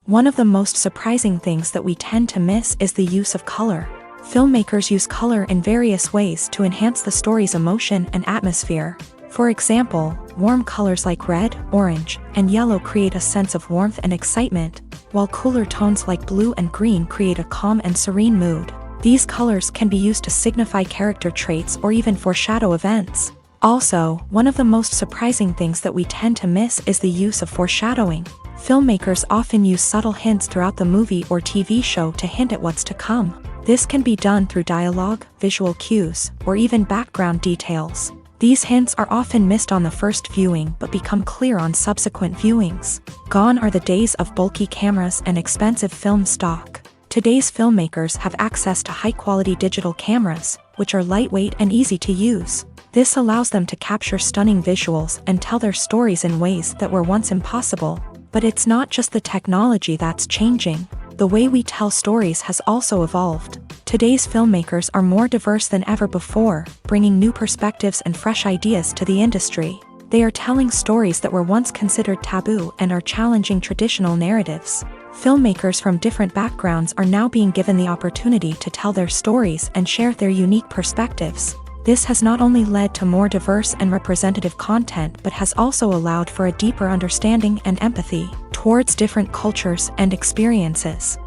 One of the most surprising things that we tend to miss is the use of color. Filmmakers use color in various ways to enhance the story's emotion and atmosphere. For example, warm colors like red, orange, and yellow create a sense of warmth and excitement, while cooler tones like blue and green create a calm and serene mood. These colors can be used to signify character traits or even foreshadow events. Also, one of the most surprising things that we tend to miss is the use of foreshadowing. Filmmakers often use subtle hints throughout the movie or TV show to hint at what's to come. This can be done through dialogue, visual cues, or even background details. These hints are often missed on the first viewing but become clear on subsequent viewings. Gone are the days of bulky cameras and expensive film stock. Today's filmmakers have access to high-quality digital cameras, which are lightweight and easy to use. This allows them to capture stunning visuals and tell their stories in ways that were once impossible. But it's not just the technology that's changing. The way we tell stories has also evolved. Today's filmmakers are more diverse than ever before, bringing new perspectives and fresh ideas to the industry. They are telling stories that were once considered taboo and are challenging traditional narratives. Filmmakers from different backgrounds are now being given the opportunity to tell their stories and share their unique perspectives. This has not only led to more diverse and representative content but has also allowed for a deeper understanding and empathy towards different cultures and experiences.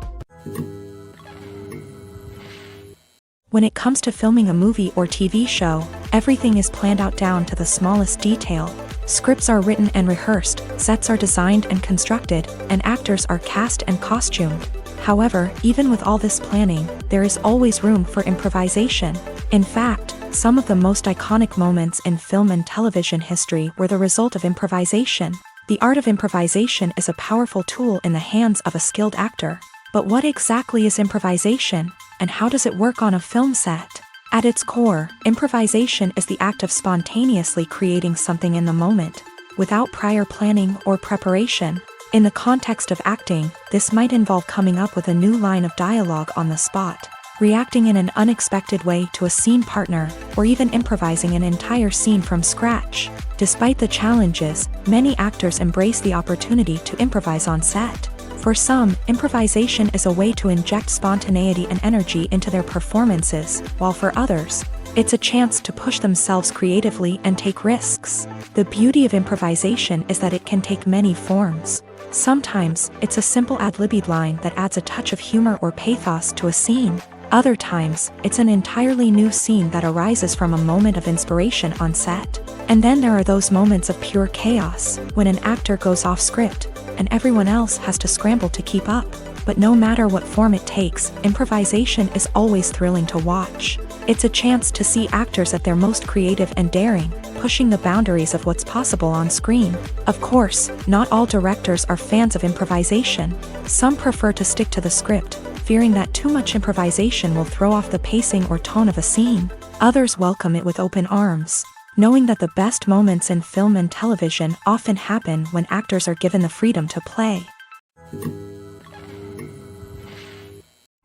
When it comes to filming a movie or TV show, everything is planned out down to the smallest detail. Scripts are written and rehearsed, sets are designed and constructed, and actors are cast and costumed. However, even with all this planning, there is always room for improvisation. In fact, some of the most iconic moments in film and television history were the result of improvisation. The art of improvisation is a powerful tool in the hands of a skilled actor. But what exactly is improvisation, and how does it work on a film set? At its core, improvisation is the act of spontaneously creating something in the moment, without prior planning or preparation. In the context of acting, this might involve coming up with a new line of dialogue on the spot, reacting in an unexpected way to a scene partner, or even improvising an entire scene from scratch. Despite the challenges, many actors embrace the opportunity to improvise on set. For some, improvisation is a way to inject spontaneity and energy into their performances, while for others, it's a chance to push themselves creatively and take risks. The beauty of improvisation is that it can take many forms. Sometimes, it's a simple ad-libbed line that adds a touch of humor or pathos to a scene. Other times, it's an entirely new scene that arises from a moment of inspiration on set. And then there are those moments of pure chaos, when an actor goes off script, and everyone else has to scramble to keep up. But no matter what form it takes, improvisation is always thrilling to watch. It's a chance to see actors at their most creative and daring, pushing the boundaries of what's possible on screen. Of course, not all directors are fans of improvisation. Some prefer to stick to the script, fearing that too much improvisation will throw off the pacing or tone of a scene. Others welcome it with open arms, knowing that the best moments in film and television often happen when actors are given the freedom to play.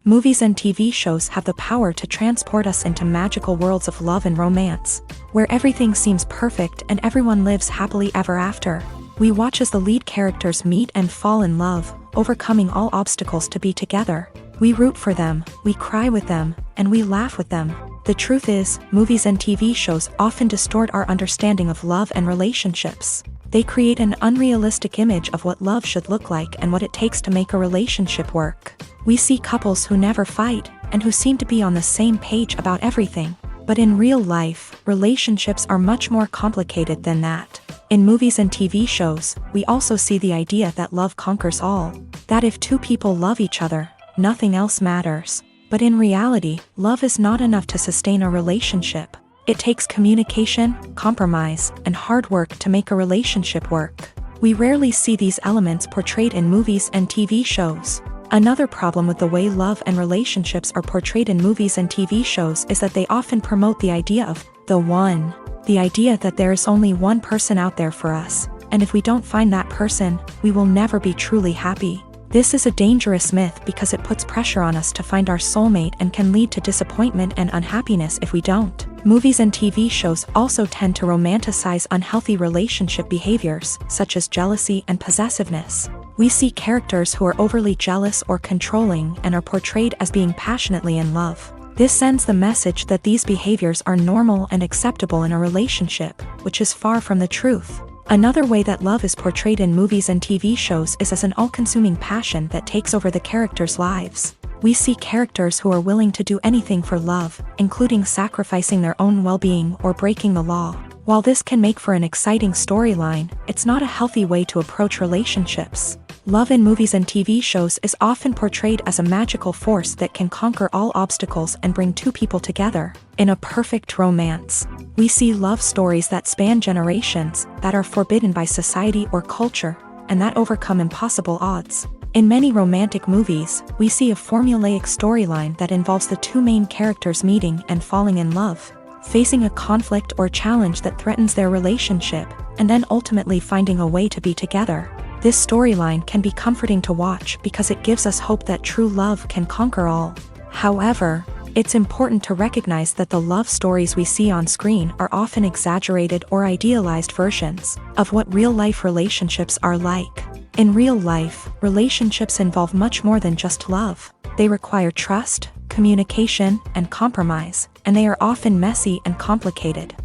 Movies and TV shows have the power to transport us into magical worlds of love and romance, where everything seems perfect and everyone lives happily ever after. We watch as the lead characters meet and fall in love, overcoming all obstacles to be together. We root for them, we cry with them, and we laugh with them. The truth is, movies and TV shows often distort our understanding of love and relationships. They create an unrealistic image of what love should look like and what it takes to make a relationship work. We see couples who never fight, and who seem to be on the same page about everything. But in real life, relationships are much more complicated than that. In movies and TV shows, we also see the idea that love conquers all. That if two people love each other, nothing else matters. But in reality, love is not enough to sustain a relationship. It takes communication, compromise, and hard work to make a relationship work. We rarely see these elements portrayed in movies and TV shows. Another problem with the way love and relationships are portrayed in movies and TV shows is that they often promote the idea of the one. The idea that there is only one person out there for us, and if we don't find that person, we will never be truly happy. This is a dangerous myth because it puts pressure on us to find our soulmate and can lead to disappointment and unhappiness if we don't. Movies and TV shows also tend to romanticize unhealthy relationship behaviors, such as jealousy and possessiveness. We see characters who are overly jealous or controlling and are portrayed as being passionately in love. This sends the message that these behaviors are normal and acceptable in a relationship, which is far from the truth. Another way that love is portrayed in movies and TV shows is as an all-consuming passion that takes over the characters' lives. We see characters who are willing to do anything for love, including sacrificing their own well-being or breaking the law. While this can make for an exciting storyline, it's not a healthy way to approach relationships. Love in movies and TV shows is often portrayed as a magical force that can conquer all obstacles and bring two people together in a perfect romance. We see love stories that span generations, that are forbidden by society or culture, and that overcome impossible odds. In many romantic movies, we see a formulaic storyline that involves the two main characters meeting and falling in love, facing a conflict or challenge that threatens their relationship, and then ultimately finding a way to be together. This storyline can be comforting to watch because it gives us hope that true love can conquer all. However, it's important to recognize that the love stories we see on screen are often exaggerated or idealized versions of what real-life relationships are like. In real life, relationships involve much more than just love. They require trust, communication, and compromise, and they are often messy and complicated.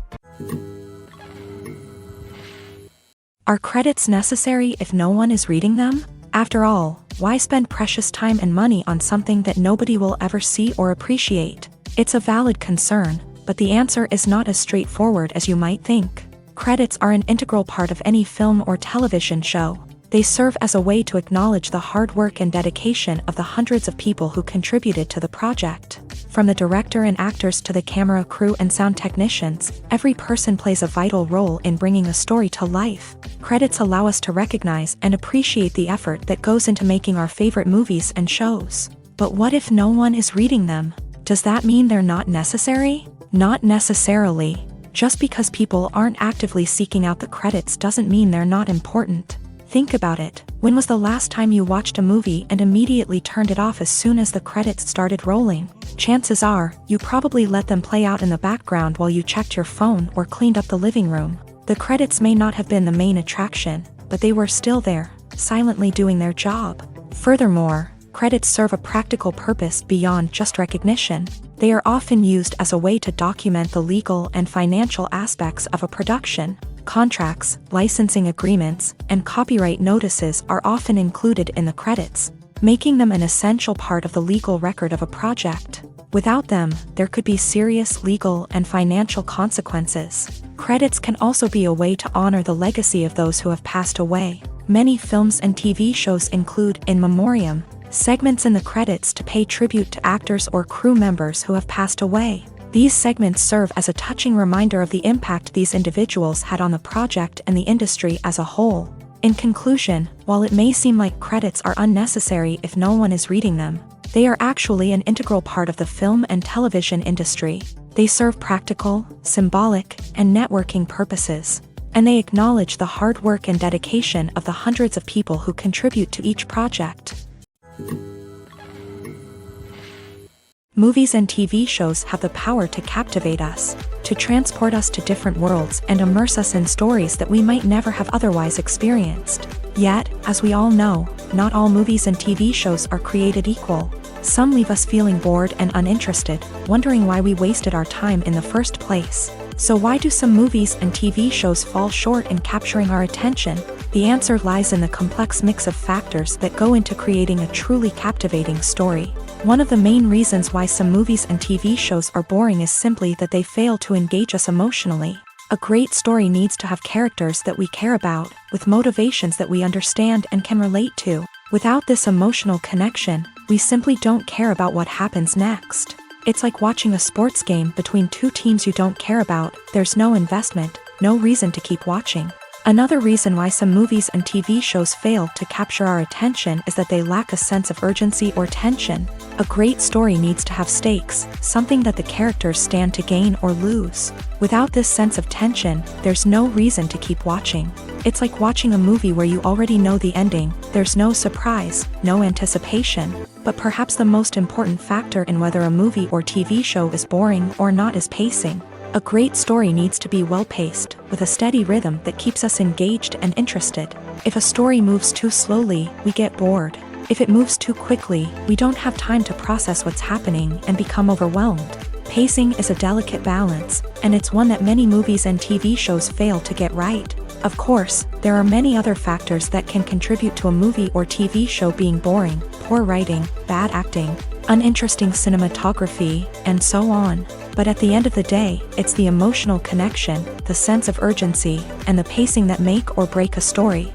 Are credits necessary if no one is reading them? After all, why spend precious time and money on something that nobody will ever see or appreciate? It's a valid concern, but the answer is not as straightforward as you might think. Credits are an integral part of any film or television show. They serve as a way to acknowledge the hard work and dedication of the hundreds of people who contributed to the project. From the director and actors to the camera crew and sound technicians, every person plays a vital role in bringing a story to life. Credits allow us to recognize and appreciate the effort that goes into making our favorite movies and shows. But what if no one is reading them? Does that mean they're not necessary? Not necessarily. Just because people aren't actively seeking out the credits doesn't mean they're not important. Think about it. When was the last time you watched a movie and immediately turned it off as soon as the credits started rolling? Chances are, you probably let them play out in the background while you checked your phone or cleaned up the living room. The credits may not have been the main attraction, but they were still there, silently doing their job. Furthermore, credits serve a practical purpose beyond just recognition. They are often used as a way to document the legal and financial aspects of a production. Contracts, licensing agreements, and copyright notices are often included in the credits, making them an essential part of the legal record of a project. Without them, there could be serious legal and financial consequences. Credits can also be a way to honor the legacy of those who have passed away. Many films and TV shows include in memoriam segments in the credits to pay tribute to actors or crew members who have passed away. These segments serve as a touching reminder of the impact these individuals had on the project and the industry as a whole. In conclusion, while it may seem like credits are unnecessary if no one is reading them, they are actually an integral part of the film and television industry. They serve practical, symbolic, and networking purposes, and they acknowledge the hard work and dedication of the hundreds of people who contribute to each project. Movies and TV shows have the power to captivate us, to transport us to different worlds and immerse us in stories that we might never have otherwise experienced. Yet, as we all know, not all movies and TV shows are created equal. Some leave us feeling bored and uninterested, wondering why we wasted our time in the first place. So why do some movies and TV shows fall short in capturing our attention? The answer lies in the complex mix of factors that go into creating a truly captivating story. One of the main reasons why some movies and TV shows are boring is simply that they fail to engage us emotionally. A great story needs to have characters that we care about, with motivations that we understand and can relate to. Without this emotional connection, we simply don't care about what happens next. It's like watching a sports game between two teams you don't care about. There's no investment, no reason to keep watching. Another reason why some movies and TV shows fail to capture our attention is that they lack a sense of urgency or tension. A great story needs to have stakes, something that the characters stand to gain or lose. Without this sense of tension, there's no reason to keep watching. It's like watching a movie where you already know the ending. There's no surprise, no anticipation. But perhaps the most important factor in whether a movie or TV show is boring or not is pacing. A great story needs to be well-paced, with a steady rhythm that keeps us engaged and interested. If a story moves too slowly, we get bored. If it moves too quickly, we don't have time to process what's happening and become overwhelmed. Pacing is a delicate balance, and it's one that many movies and TV shows fail to get right. Of course, there are many other factors that can contribute to a movie or TV show being boring: poor writing, bad acting, uninteresting cinematography, and so on. But at the end of the day, it's the emotional connection, the sense of urgency, and the pacing that make or break a story.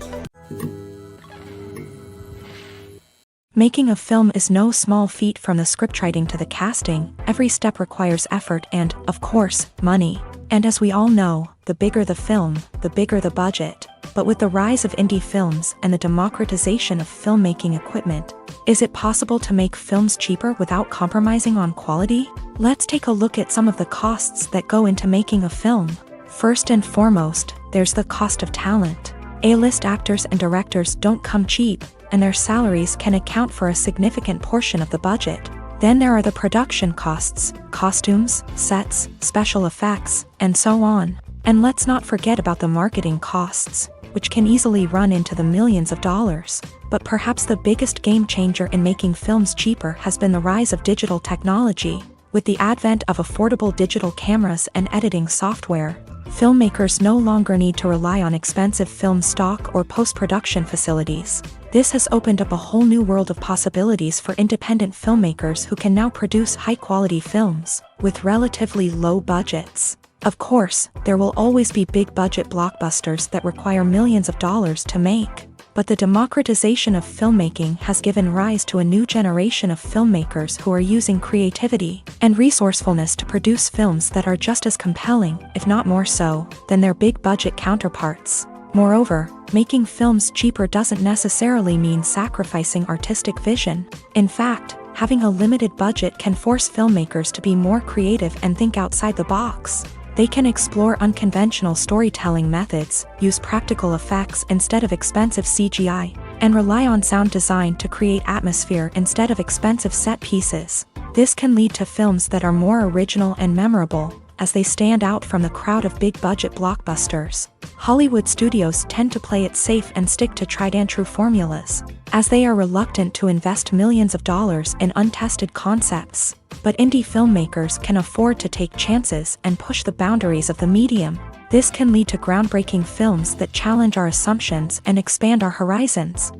Making a film is no small feat. From the scriptwriting to the casting, every step requires effort and, of course, money. And as we all know, the bigger the film, the bigger the budget. But with the rise of indie films and the democratization of filmmaking equipment, is it possible to make films cheaper without compromising on quality? Let's take a look at some of the costs that go into making a film. First and foremost, there's the cost of talent. A-list actors and directors don't come cheap, and their salaries can account for a significant portion of the budget. Then there are the production costs, costumes, sets, special effects, and so on. And let's not forget about the marketing costs, which can easily run into the millions of dollars. But perhaps the biggest game changer in making films cheaper has been the rise of digital technology. With the advent of affordable digital cameras and editing software, filmmakers no longer need to rely on expensive film stock or post-production facilities. This has opened up a whole new world of possibilities for independent filmmakers who can now produce high-quality films with relatively low budgets. Of course, there will always be big-budget blockbusters that require millions of dollars to make. But the democratization of filmmaking has given rise to a new generation of filmmakers who are using creativity and resourcefulness to produce films that are just as compelling, if not more so, than their big-budget counterparts. Moreover, making films cheaper doesn't necessarily mean sacrificing artistic vision. In fact, having a limited budget can force filmmakers to be more creative and think outside the box. They can explore unconventional storytelling methods, use practical effects instead of expensive CGI, and rely on sound design to create atmosphere instead of expensive set pieces. This can lead to films that are more original and memorable, as they stand out from the crowd of big-budget blockbusters. Hollywood studios tend to play it safe and stick to tried-and-true formulas, as they are reluctant to invest millions of dollars in untested concepts. But indie filmmakers can afford to take chances and push the boundaries of the medium. This can lead to groundbreaking films that challenge our assumptions and expand our horizons.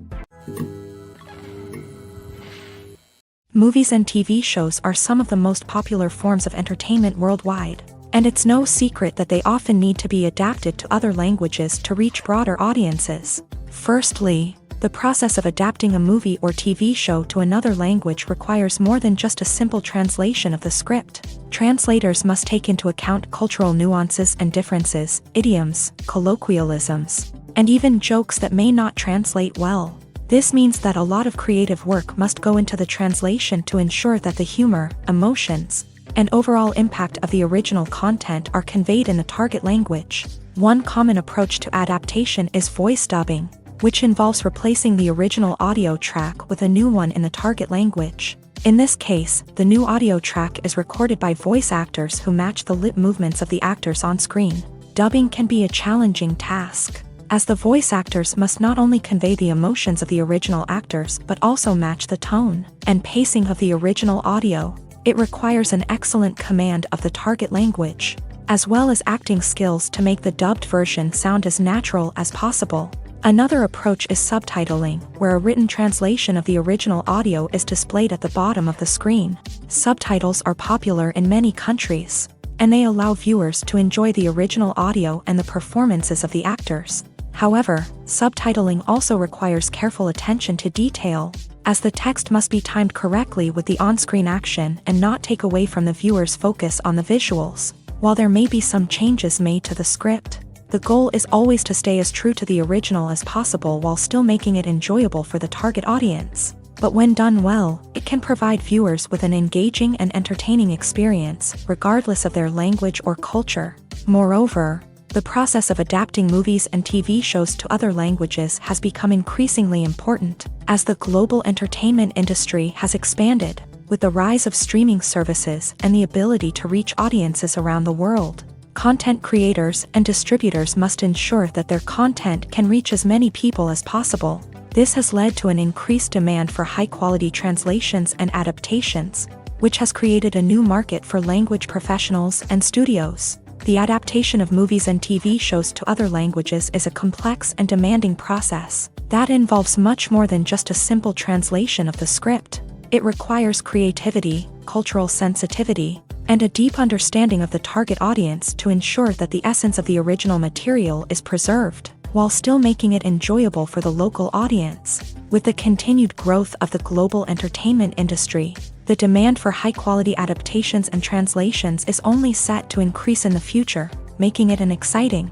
Movies and TV shows are some of the most popular forms of entertainment worldwide, and it's no secret that they often need to be adapted to other languages to reach broader audiences. Firstly, the process of adapting a movie or TV show to another language requires more than just a simple translation of the script. Translators must take into account cultural nuances and differences, idioms, colloquialisms, and even jokes that may not translate well. This means that a lot of creative work must go into the translation to ensure that the humor, emotions, and overall impact of the original content are conveyed in the target language. One common approach to adaptation is voice dubbing, which involves replacing the original audio track with a new one in the target language. In this case, the new audio track is recorded by voice actors who match the lip movements of the actors on screen. Dubbing can be a challenging task, as the voice actors must not only convey the emotions of the original actors but also match the tone and pacing of the original audio. It requires an excellent command of the target language, as well as acting skills to make the dubbed version sound as natural as possible. Another approach is subtitling, where a written translation of the original audio is displayed at the bottom of the screen. Subtitles are popular in many countries, and they allow viewers to enjoy the original audio and the performances of the actors. However, subtitling also requires careful attention to detail, as the text must be timed correctly with the on-screen action and not take away from the viewer's focus on the visuals. While there may be some changes made to the script, the goal is always to stay as true to the original as possible while still making it enjoyable for the target audience. But when done well, it can provide viewers with an engaging and entertaining experience, regardless of their language or culture. Moreover, the process of adapting movies and TV shows to other languages has become increasingly important, as the global entertainment industry has expanded, with the rise of streaming services and the ability to reach audiences around the world. Content creators and distributors must ensure that their content can reach as many people as possible. This has led to an increased demand for high-quality translations and adaptations, which has created a new market for language professionals and studios. The adaptation of movies and TV shows to other languages is a complex and demanding process that involves much more than just a simple translation of the script. It requires creativity, cultural sensitivity, and a deep understanding of the target audience to ensure that the essence of the original material is preserved, while still making it enjoyable for the local audience. With the continued growth of the global entertainment industry, the demand for high-quality adaptations and translations is only set to increase in the future, making it an exciting.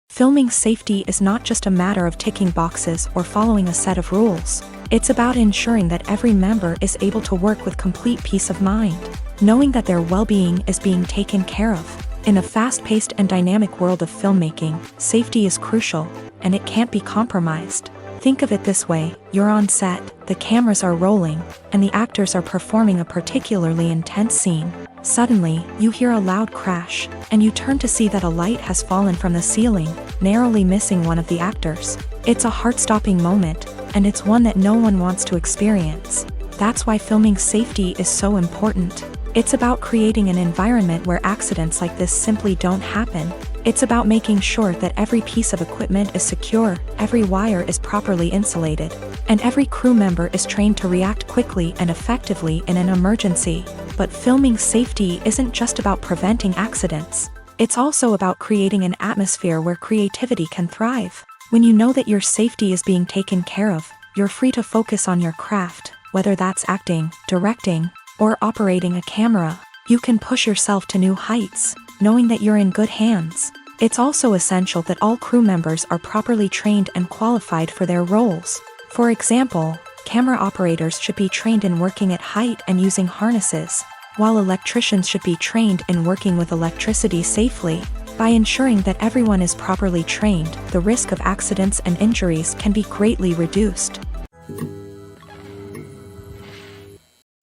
Filming safety is not just a matter of ticking boxes or following a set of rules. It's about ensuring that every member is able to work with complete peace of mind, knowing that their well-being is being taken care of. In a fast-paced and dynamic world of filmmaking, safety is crucial, and it can't be compromised. Think of it this way: you're on set, the cameras are rolling, and the actors are performing a particularly intense scene. Suddenly, you hear a loud crash, and you turn to see that a light has fallen from the ceiling, narrowly missing one of the actors. It's a heart-stopping moment, and it's one that no one wants to experience. That's why filming safety is so important. It's about creating an environment where accidents like this simply don't happen. It's about making sure that every piece of equipment is secure, every wire is properly insulated, and every crew member is trained to react quickly and effectively in an emergency. But filming safety isn't just about preventing accidents. It's also about creating an atmosphere where creativity can thrive. When you know that your safety is being taken care of, you're free to focus on your craft, whether that's acting, directing, or operating a camera. You can push yourself to new heights, knowing that you're in good hands. It's also essential that all crew members are properly trained and qualified for their roles. For example, camera operators should be trained in working at height and using harnesses, while electricians should be trained in working with electricity safely. By ensuring that everyone is properly trained, the risk of accidents and injuries can be greatly reduced.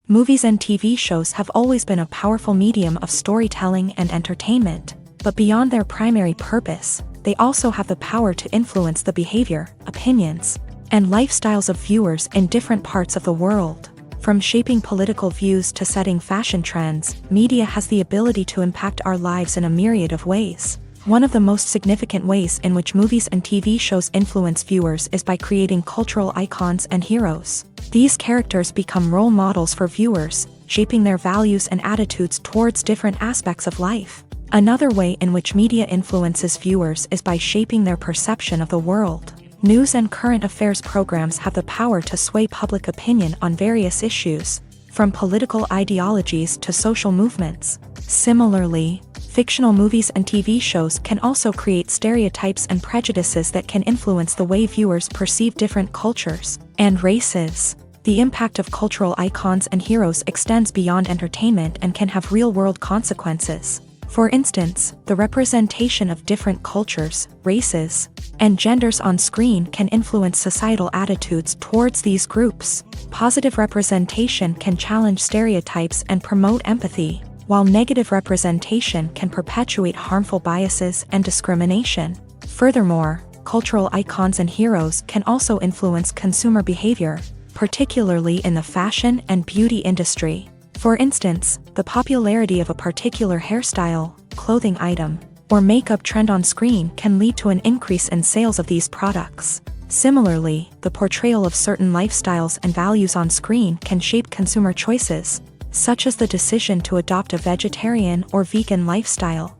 Movies and TV shows have always been a powerful medium of storytelling and entertainment, but beyond their primary purpose, they also have the power to influence the behavior, opinions, and lifestyles of viewers in different parts of the world. From shaping political views to setting fashion trends, media has the ability to impact our lives in a myriad of ways. One of the most significant ways in which movies and TV shows influence viewers is by creating cultural icons and heroes. These characters become role models for viewers, shaping their values and attitudes towards different aspects of life. Another way in which media influences viewers is by shaping their perception of the world. News and current affairs programs have the power to sway public opinion on various issues, from political ideologies to social movements. Similarly, fictional movies and TV shows can also create stereotypes and prejudices that can influence the way viewers perceive different cultures and races. The impact of cultural icons and heroes extends beyond entertainment and can have real-world consequences. For instance, the representation of different cultures, races, and genders on screen can influence societal attitudes towards these groups. Positive representation can challenge stereotypes and promote empathy, while negative representation can perpetuate harmful biases and discrimination. Furthermore, cultural icons and heroes can also influence consumer behavior, particularly in the fashion and beauty industry. For instance, the popularity of a particular hairstyle, clothing item, or makeup trend on screen can lead to an increase in sales of these products. Similarly, the portrayal of certain lifestyles and values on screen can shape consumer choices, such as the decision to adopt a vegetarian or vegan lifestyle.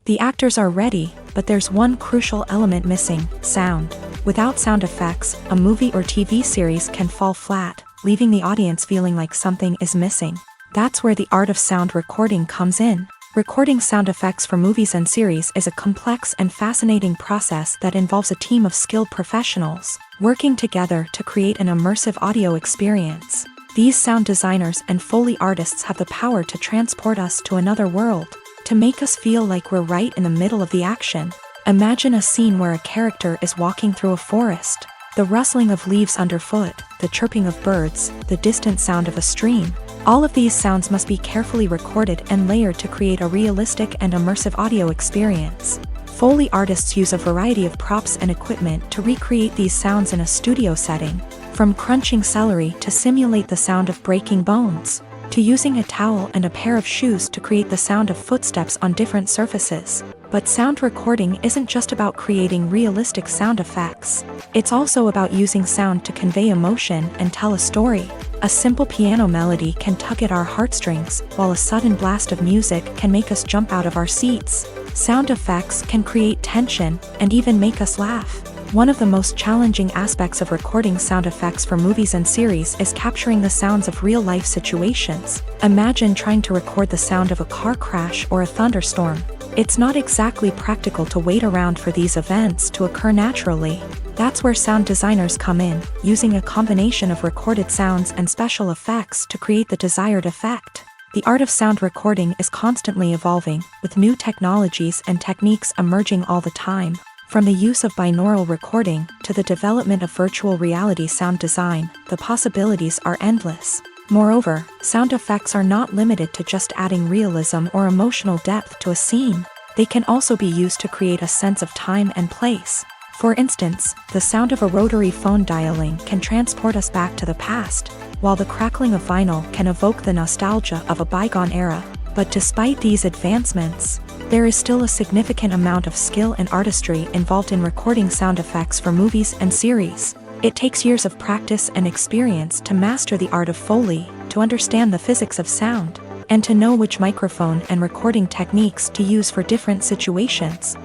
The actors are ready, but there's one crucial element missing: sound. Without sound effects, a movie or TV series can fall flat, leaving the audience feeling like something is missing. That's where the art of sound recording comes in. Recording sound effects for movies and series is a complex and fascinating process that involves a team of skilled professionals working together to create an immersive audio experience. These sound designers and Foley artists have the power to transport us to another world, to make us feel like we're right in the middle of the action. Imagine a scene where a character is walking through a forest. The rustling of leaves underfoot, the chirping of birds, the distant sound of a stream. All of these sounds must be carefully recorded and layered to create a realistic and immersive audio experience. Foley artists use a variety of props and equipment to recreate these sounds in a studio setting, from crunching celery to simulate the sound of breaking bones, to using a towel and a pair of shoes to create the sound of footsteps on different surfaces. But sound recording isn't just about creating realistic sound effects. It's also about using sound to convey emotion and tell a story. A simple piano melody can tug at our heartstrings, while a sudden blast of music can make us jump out of our seats. Sound effects can create tension and even make us laugh. One of the most challenging aspects of recording sound effects for movies and series is capturing the sounds of real-life situations. Imagine trying to record the sound of a car crash or a thunderstorm. It's not exactly practical to wait around for these events to occur naturally. That's where sound designers come in, using a combination of recorded sounds and special effects to create the desired effect. The art of sound recording is constantly evolving, with new technologies and techniques emerging all the time. From the use of binaural recording to the development of virtual reality sound design, the possibilities are endless. Moreover, sound effects are not limited to just adding realism or emotional depth to a scene. They can also be used to create a sense of time and place. For instance, the sound of a rotary phone dialing can transport us back to the past, while the crackling of vinyl can evoke the nostalgia of a bygone era. But despite these advancements, there is still a significant amount of skill and artistry involved in recording sound effects for movies and series. It takes years of practice and experience to master the art of Foley, to understand the physics of sound, and to know which microphone and recording techniques to use for different situations.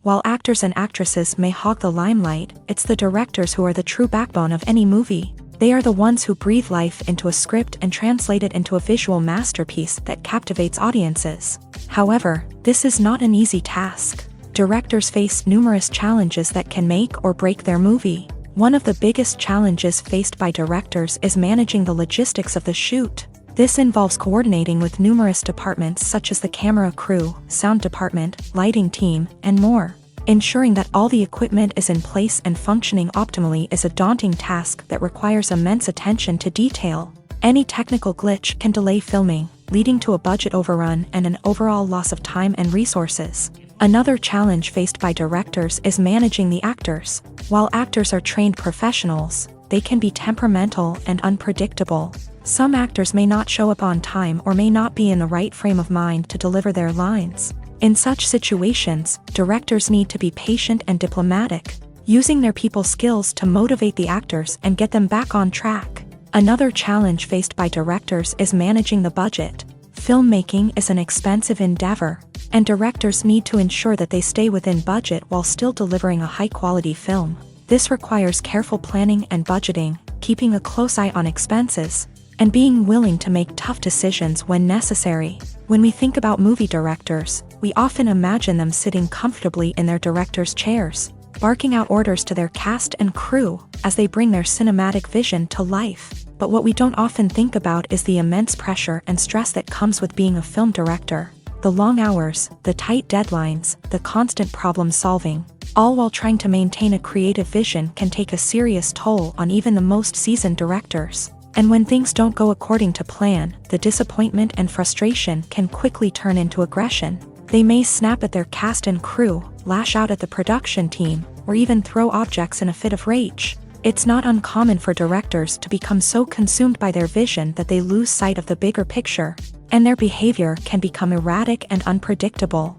While actors and actresses may hog the limelight, it's the directors who are the true backbone of any movie. They are the ones who breathe life into a script and translate it into a visual masterpiece that captivates audiences. However, this is not an easy task. Directors face numerous challenges that can make or break their movie. One of the biggest challenges faced by directors is managing the logistics of the shoot. This involves coordinating with numerous departments such as the camera crew, sound department, lighting team, and more. Ensuring that all the equipment is in place and functioning optimally is a daunting task that requires immense attention to detail. Any technical glitch can delay filming, leading to a budget overrun and an overall loss of time and resources. Another challenge faced by directors is managing the actors. While actors are trained professionals, they can be temperamental and unpredictable. Some actors may not show up on time or may not be in the right frame of mind to deliver their lines. In such situations, directors need to be patient and diplomatic, using their people skills to motivate the actors and get them back on track. Another challenge faced by directors is managing the budget. Filmmaking is an expensive endeavor, and directors need to ensure that they stay within budget while still delivering a high-quality film. This requires careful planning and budgeting, keeping a close eye on expenses, and being willing to make tough decisions when necessary. When we think about movie directors, we often imagine them sitting comfortably in their director's chairs, barking out orders to their cast and crew as they bring their cinematic vision to life. But what we don't often think about is the immense pressure and stress that comes with being a film director. The long hours, the tight deadlines, the constant problem solving, all while trying to maintain a creative vision can take a serious toll on even the most seasoned directors. And when things don't go according to plan, the disappointment and frustration can quickly turn into aggression. They may snap at their cast and crew, lash out at the production team, or even throw objects in a fit of rage. It's not uncommon for directors to become so consumed by their vision that they lose sight of the bigger picture, and their behavior can become erratic and unpredictable.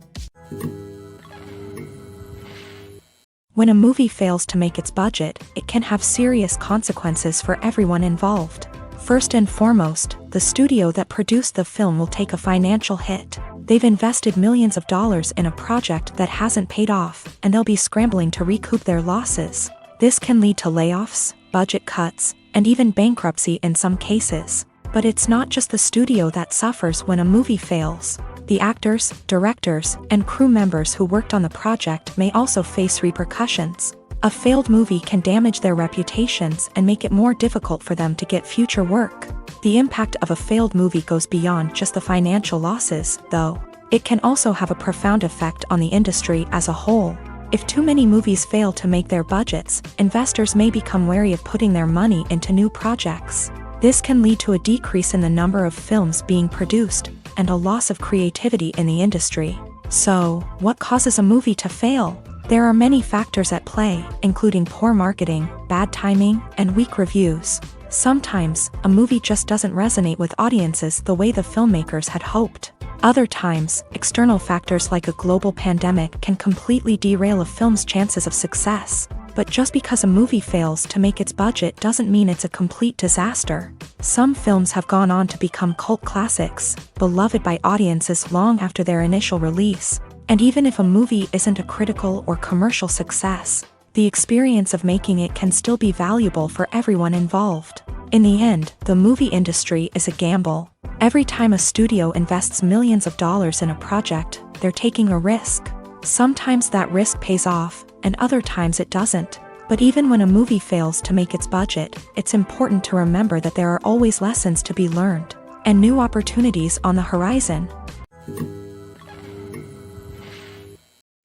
When a movie fails to make its budget, it can have serious consequences for everyone involved. First and foremost, the studio that produced the film will take a financial hit. They've invested millions of dollars in a project that hasn't paid off, and they'll be scrambling to recoup their losses. This can lead to layoffs, budget cuts, and even bankruptcy in some cases. But it's not just the studio that suffers when a movie fails. The actors, directors, and crew members who worked on the project may also face repercussions. A failed movie can damage their reputations and make it more difficult for them to get future work. The impact of a failed movie goes beyond just the financial losses, though. It can also have a profound effect on the industry as a whole. If too many movies fail to make their budgets, investors may become wary of putting their money into new projects. This can lead to a decrease in the number of films being produced, and a loss of creativity in the industry. So, what causes a movie to fail? There are many factors at play, including poor marketing, bad timing, and weak reviews. Sometimes, a movie just doesn't resonate with audiences the way the filmmakers had hoped. Other times, external factors like a global pandemic can completely derail a film's chances of success. But just because a movie fails to make its budget doesn't mean it's a complete disaster. Some films have gone on to become cult classics, beloved by audiences long after their initial release. And even if a movie isn't a critical or commercial success, the experience of making it can still be valuable for everyone involved. In the end, the movie industry is a gamble. Every time a studio invests millions of dollars in a project, they're taking a risk. Sometimes that risk pays off, and other times it doesn't. But even when a movie fails to make its budget, it's important to remember that there are always lessons to be learned, and new opportunities on the horizon.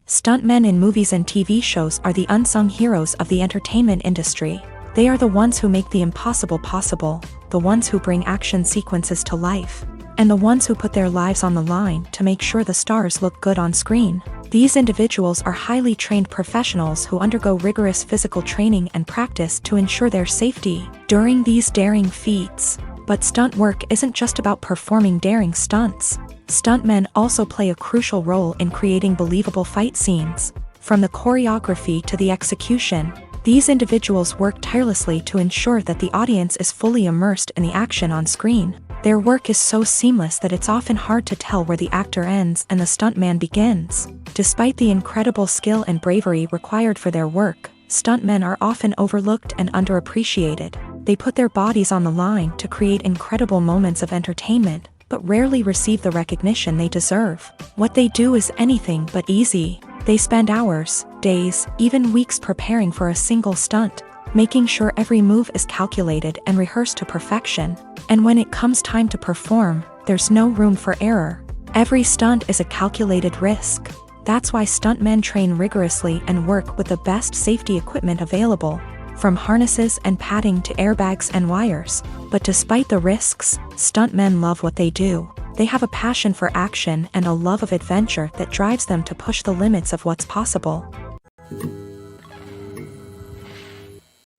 Stuntmen in movies and TV shows are the unsung heroes of the entertainment industry. They are the ones who make the impossible possible, the ones who bring action sequences to life, and the ones who put their lives on the line to make sure the stars look good on screen. These individuals are highly trained professionals who undergo rigorous physical training and practice to ensure their safety during these daring feats. But stunt work isn't just about performing daring stunts. Stuntmen also play a crucial role in creating believable fight scenes. From the choreography to the execution, these individuals work tirelessly to ensure that the audience is fully immersed in the action on screen. Their work is so seamless that it's often hard to tell where the actor ends and the stuntman begins. Despite the incredible skill and bravery required for their work, stuntmen are often overlooked and underappreciated. They put their bodies on the line to create incredible moments of entertainment, but rarely receive the recognition they deserve. What they do is anything but easy. They spend hours, days, even weeks preparing for a single stunt, making sure every move is calculated and rehearsed to perfection. And when it comes time to perform, there's no room for error. Every stunt is a calculated risk. That's why stuntmen train rigorously and work with the best safety equipment available, from harnesses and padding to airbags and wires. But despite the risks, stuntmen love what they do. They have a passion for action and a love of adventure that drives them to push the limits of what's possible.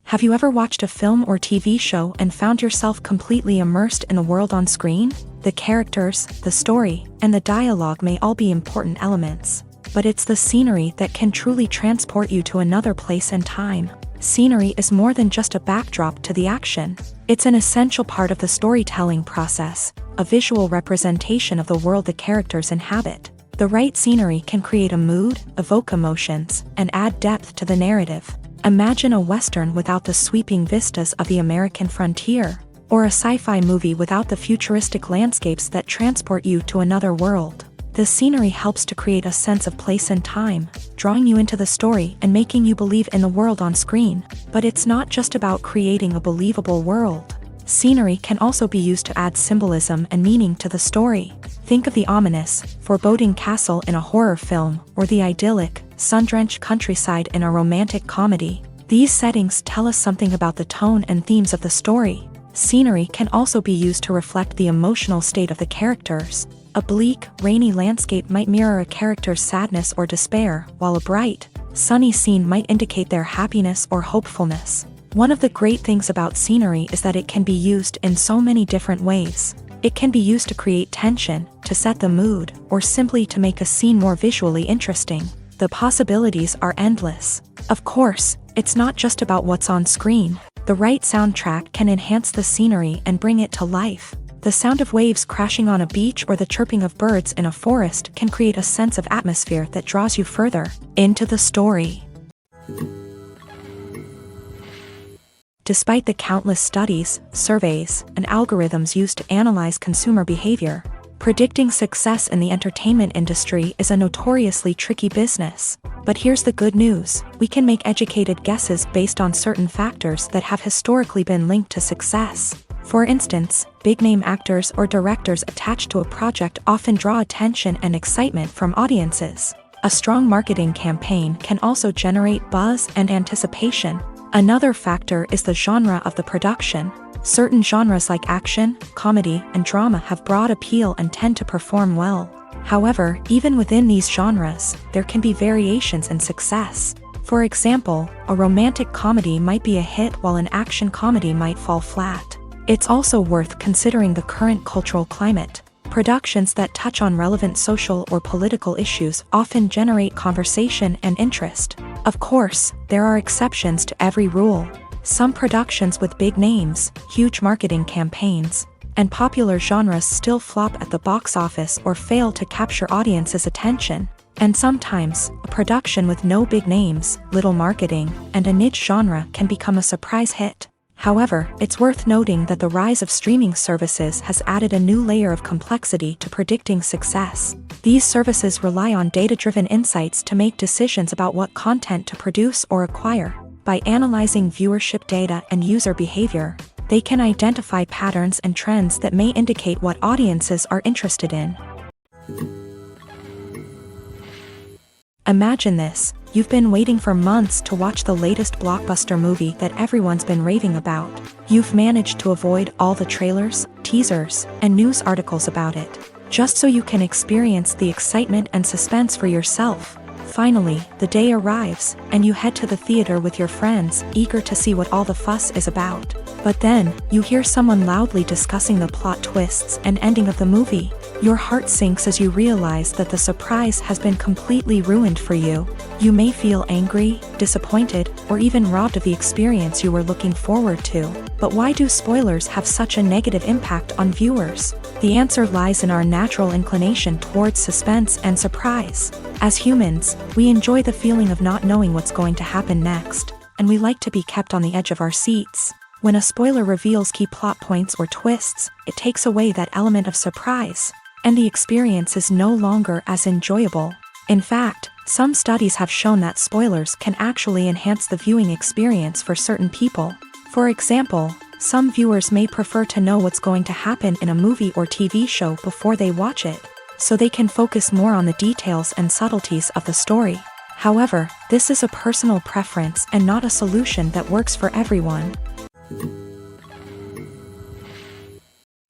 Have you ever watched a film or TV show and found yourself completely immersed in the world on screen? The characters, the story, and the dialogue may all be important elements, but it's the scenery that can truly transport you to another place and time. Scenery is more than just a backdrop to the action. It's an essential part of the storytelling process, a visual representation of the world the characters inhabit. The right scenery can create a mood, evoke emotions, and add depth to the narrative. Imagine a Western without the sweeping vistas of the American frontier, or a sci-fi movie without the futuristic landscapes that transport you to another world. The scenery helps to create a sense of place and time, drawing you into the story and making you believe in the world on screen. But it's not just about creating a believable world. Scenery can also be used to add symbolism and meaning to the story. Think of the ominous, foreboding castle in a horror film, or the idyllic, sun-drenched countryside in a romantic comedy. These settings tell us something about the tone and themes of the story. Scenery can also be used to reflect the emotional state of the characters. A bleak, rainy landscape might mirror a character's sadness or despair, while a bright, sunny scene might indicate their happiness or hopefulness. One of the great things about scenery is that it can be used in so many different ways. It can be used to create tension, to set the mood, or simply to make a scene more visually interesting. The possibilities are endless. Of course, it's not just about what's on screen. The right soundtrack can enhance the scenery and bring it to life. The sound of waves crashing on a beach or the chirping of birds in a forest can create a sense of atmosphere that draws you further into the story. Despite the countless studies, surveys, and algorithms used to analyze consumer behavior, predicting success in the entertainment industry is a notoriously tricky business. But here's the good news: we can make educated guesses based on certain factors that have historically been linked to success. For instance, big-name actors or directors attached to a project often draw attention and excitement from audiences. A strong marketing campaign can also generate buzz and anticipation. Another factor is the genre of the production. Certain genres like action, comedy, and drama have broad appeal and tend to perform well. However, even within these genres, there can be variations in success. For example, a romantic comedy might be a hit while an action comedy might fall flat. It's also worth considering the current cultural climate. Productions that touch on relevant social or political issues often generate conversation and interest. Of course, there are exceptions to every rule. Some productions with big names, huge marketing campaigns, and popular genres still flop at the box office or fail to capture audiences' attention. And sometimes, a production with no big names, little marketing, and a niche genre can become a surprise hit. However, it's worth noting that the rise of streaming services has added a new layer of complexity to predicting success. These services rely on data-driven insights to make decisions about what content to produce or acquire. By analyzing viewership data and user behavior, they can identify patterns and trends that may indicate what audiences are interested in. Imagine this: you've been waiting for months to watch the latest blockbuster movie that everyone's been raving about. You've managed to avoid all the trailers, teasers, and news articles about it, just so you can experience the excitement and suspense for yourself. Finally, the day arrives, and you head to the theater with your friends, eager to see what all the fuss is about. But then, you hear someone loudly discussing the plot twists and ending of the movie. Your heart sinks as you realize that the surprise has been completely ruined for you. You may feel angry, disappointed, or even robbed of the experience you were looking forward to. But why do spoilers have such a negative impact on viewers? The answer lies in our natural inclination towards suspense and surprise. As humans, we enjoy the feeling of not knowing what's going to happen next, and we like to be kept on the edge of our seats. When a spoiler reveals key plot points or twists, it takes away that element of surprise, and the experience is no longer as enjoyable. In fact, some studies have shown that spoilers can actually enhance the viewing experience for certain people. For example, some viewers may prefer to know what's going to happen in a movie or TV show before they watch it, so they can focus more on the details and subtleties of the story. However, this is a personal preference and not a solution that works for everyone.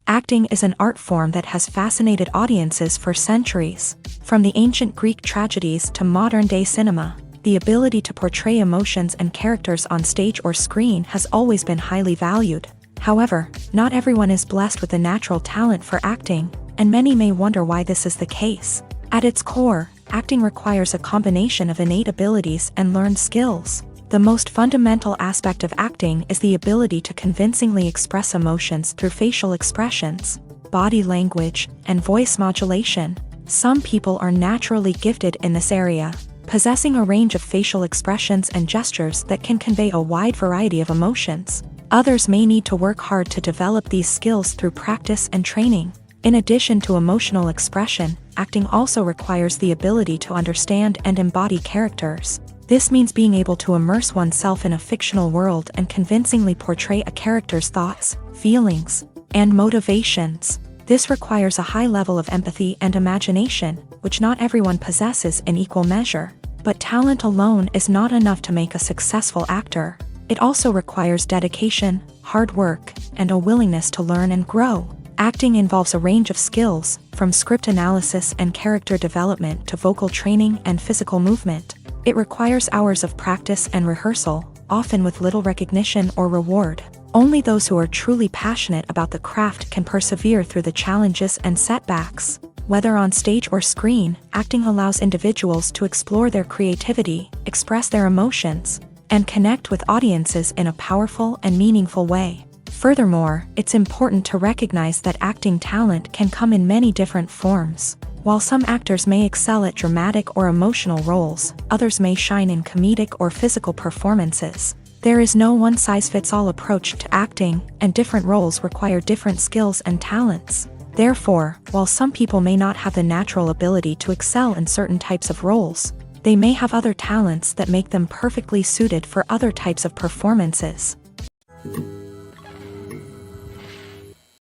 Acting is an art form that has fascinated audiences for centuries. From the ancient Greek tragedies to modern-day cinema, the ability to portray emotions and characters on stage or screen has always been highly valued. However, not everyone is blessed with a natural talent for acting, and many may wonder why this is the case. At its core, acting requires a combination of innate abilities and learned skills. The most fundamental aspect of acting is the ability to convincingly express emotions through facial expressions, body language, and voice modulation. Some people are naturally gifted in this area, possessing a range of facial expressions and gestures that can convey a wide variety of emotions. Others may need to work hard to develop these skills through practice and training. In addition to emotional expression, acting also requires the ability to understand and embody characters. This means being able to immerse oneself in a fictional world and convincingly portray a character's thoughts, feelings, and motivations. This requires a high level of empathy and imagination, which not everyone possesses in equal measure. But talent alone is not enough to make a successful actor. It also requires dedication, hard work, and a willingness to learn and grow. Acting involves a range of skills, from script analysis and character development to vocal training and physical movement. It requires hours of practice and rehearsal, often with little recognition or reward. Only those who are truly passionate about the craft can persevere through the challenges and setbacks. Whether on stage or screen, acting allows individuals to explore their creativity, express their emotions, and connect with audiences in a powerful and meaningful way. Furthermore, it's important to recognize that acting talent can come in many different forms. While some actors may excel at dramatic or emotional roles, others may shine in comedic or physical performances. There is no one-size-fits-all approach to acting, and different roles require different skills and talents. Therefore, while some people may not have the natural ability to excel in certain types of roles, they may have other talents that make them perfectly suited for other types of performances.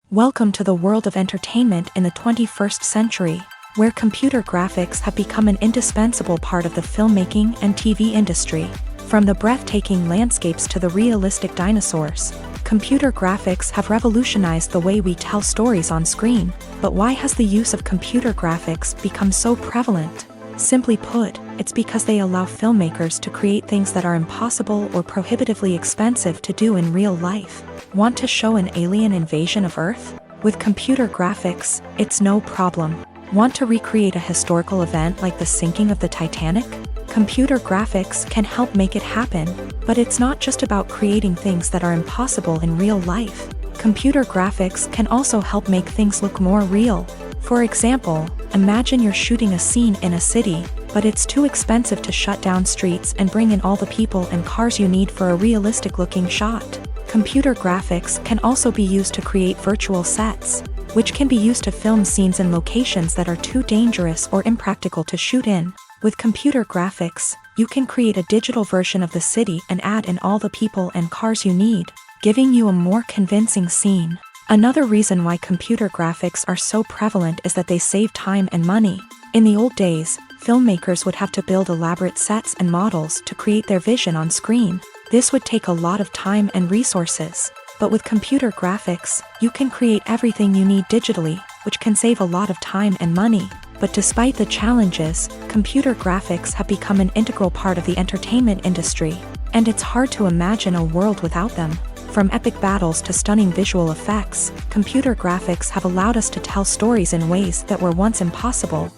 Welcome to the world of entertainment in the 21st century, where computer graphics have become an indispensable part of the filmmaking and TV industry. From the breathtaking landscapes to the realistic dinosaurs, computer graphics have revolutionized the way we tell stories on screen. But why has the use of computer graphics become so prevalent? Simply put, it's because they allow filmmakers to create things that are impossible or prohibitively expensive to do in real life. Want to show an alien invasion of Earth? With computer graphics, it's no problem. Want to recreate a historical event like the sinking of the Titanic? Computer graphics can help make it happen, but it's not just about creating things that are impossible in real life. Computer graphics can also help make things look more real. For example, imagine you're shooting a scene in a city, but it's too expensive to shut down streets and bring in all the people and cars you need for a realistic-looking shot. Computer graphics can also be used to create virtual sets, which can be used to film scenes in locations that are too dangerous or impractical to shoot in. With computer graphics, you can create a digital version of the city and add in all the people and cars you need, giving you a more convincing scene. Another reason why computer graphics are so prevalent is that they save time and money. In the old days, filmmakers would have to build elaborate sets and models to create their vision on screen. This would take a lot of time and resources. But with computer graphics, you can create everything you need digitally, which can save a lot of time and money. But despite the challenges, computer graphics have become an integral part of the entertainment industry, and it's hard to imagine a world without them. From epic battles to stunning visual effects, computer graphics have allowed us to tell stories in ways that were once impossible.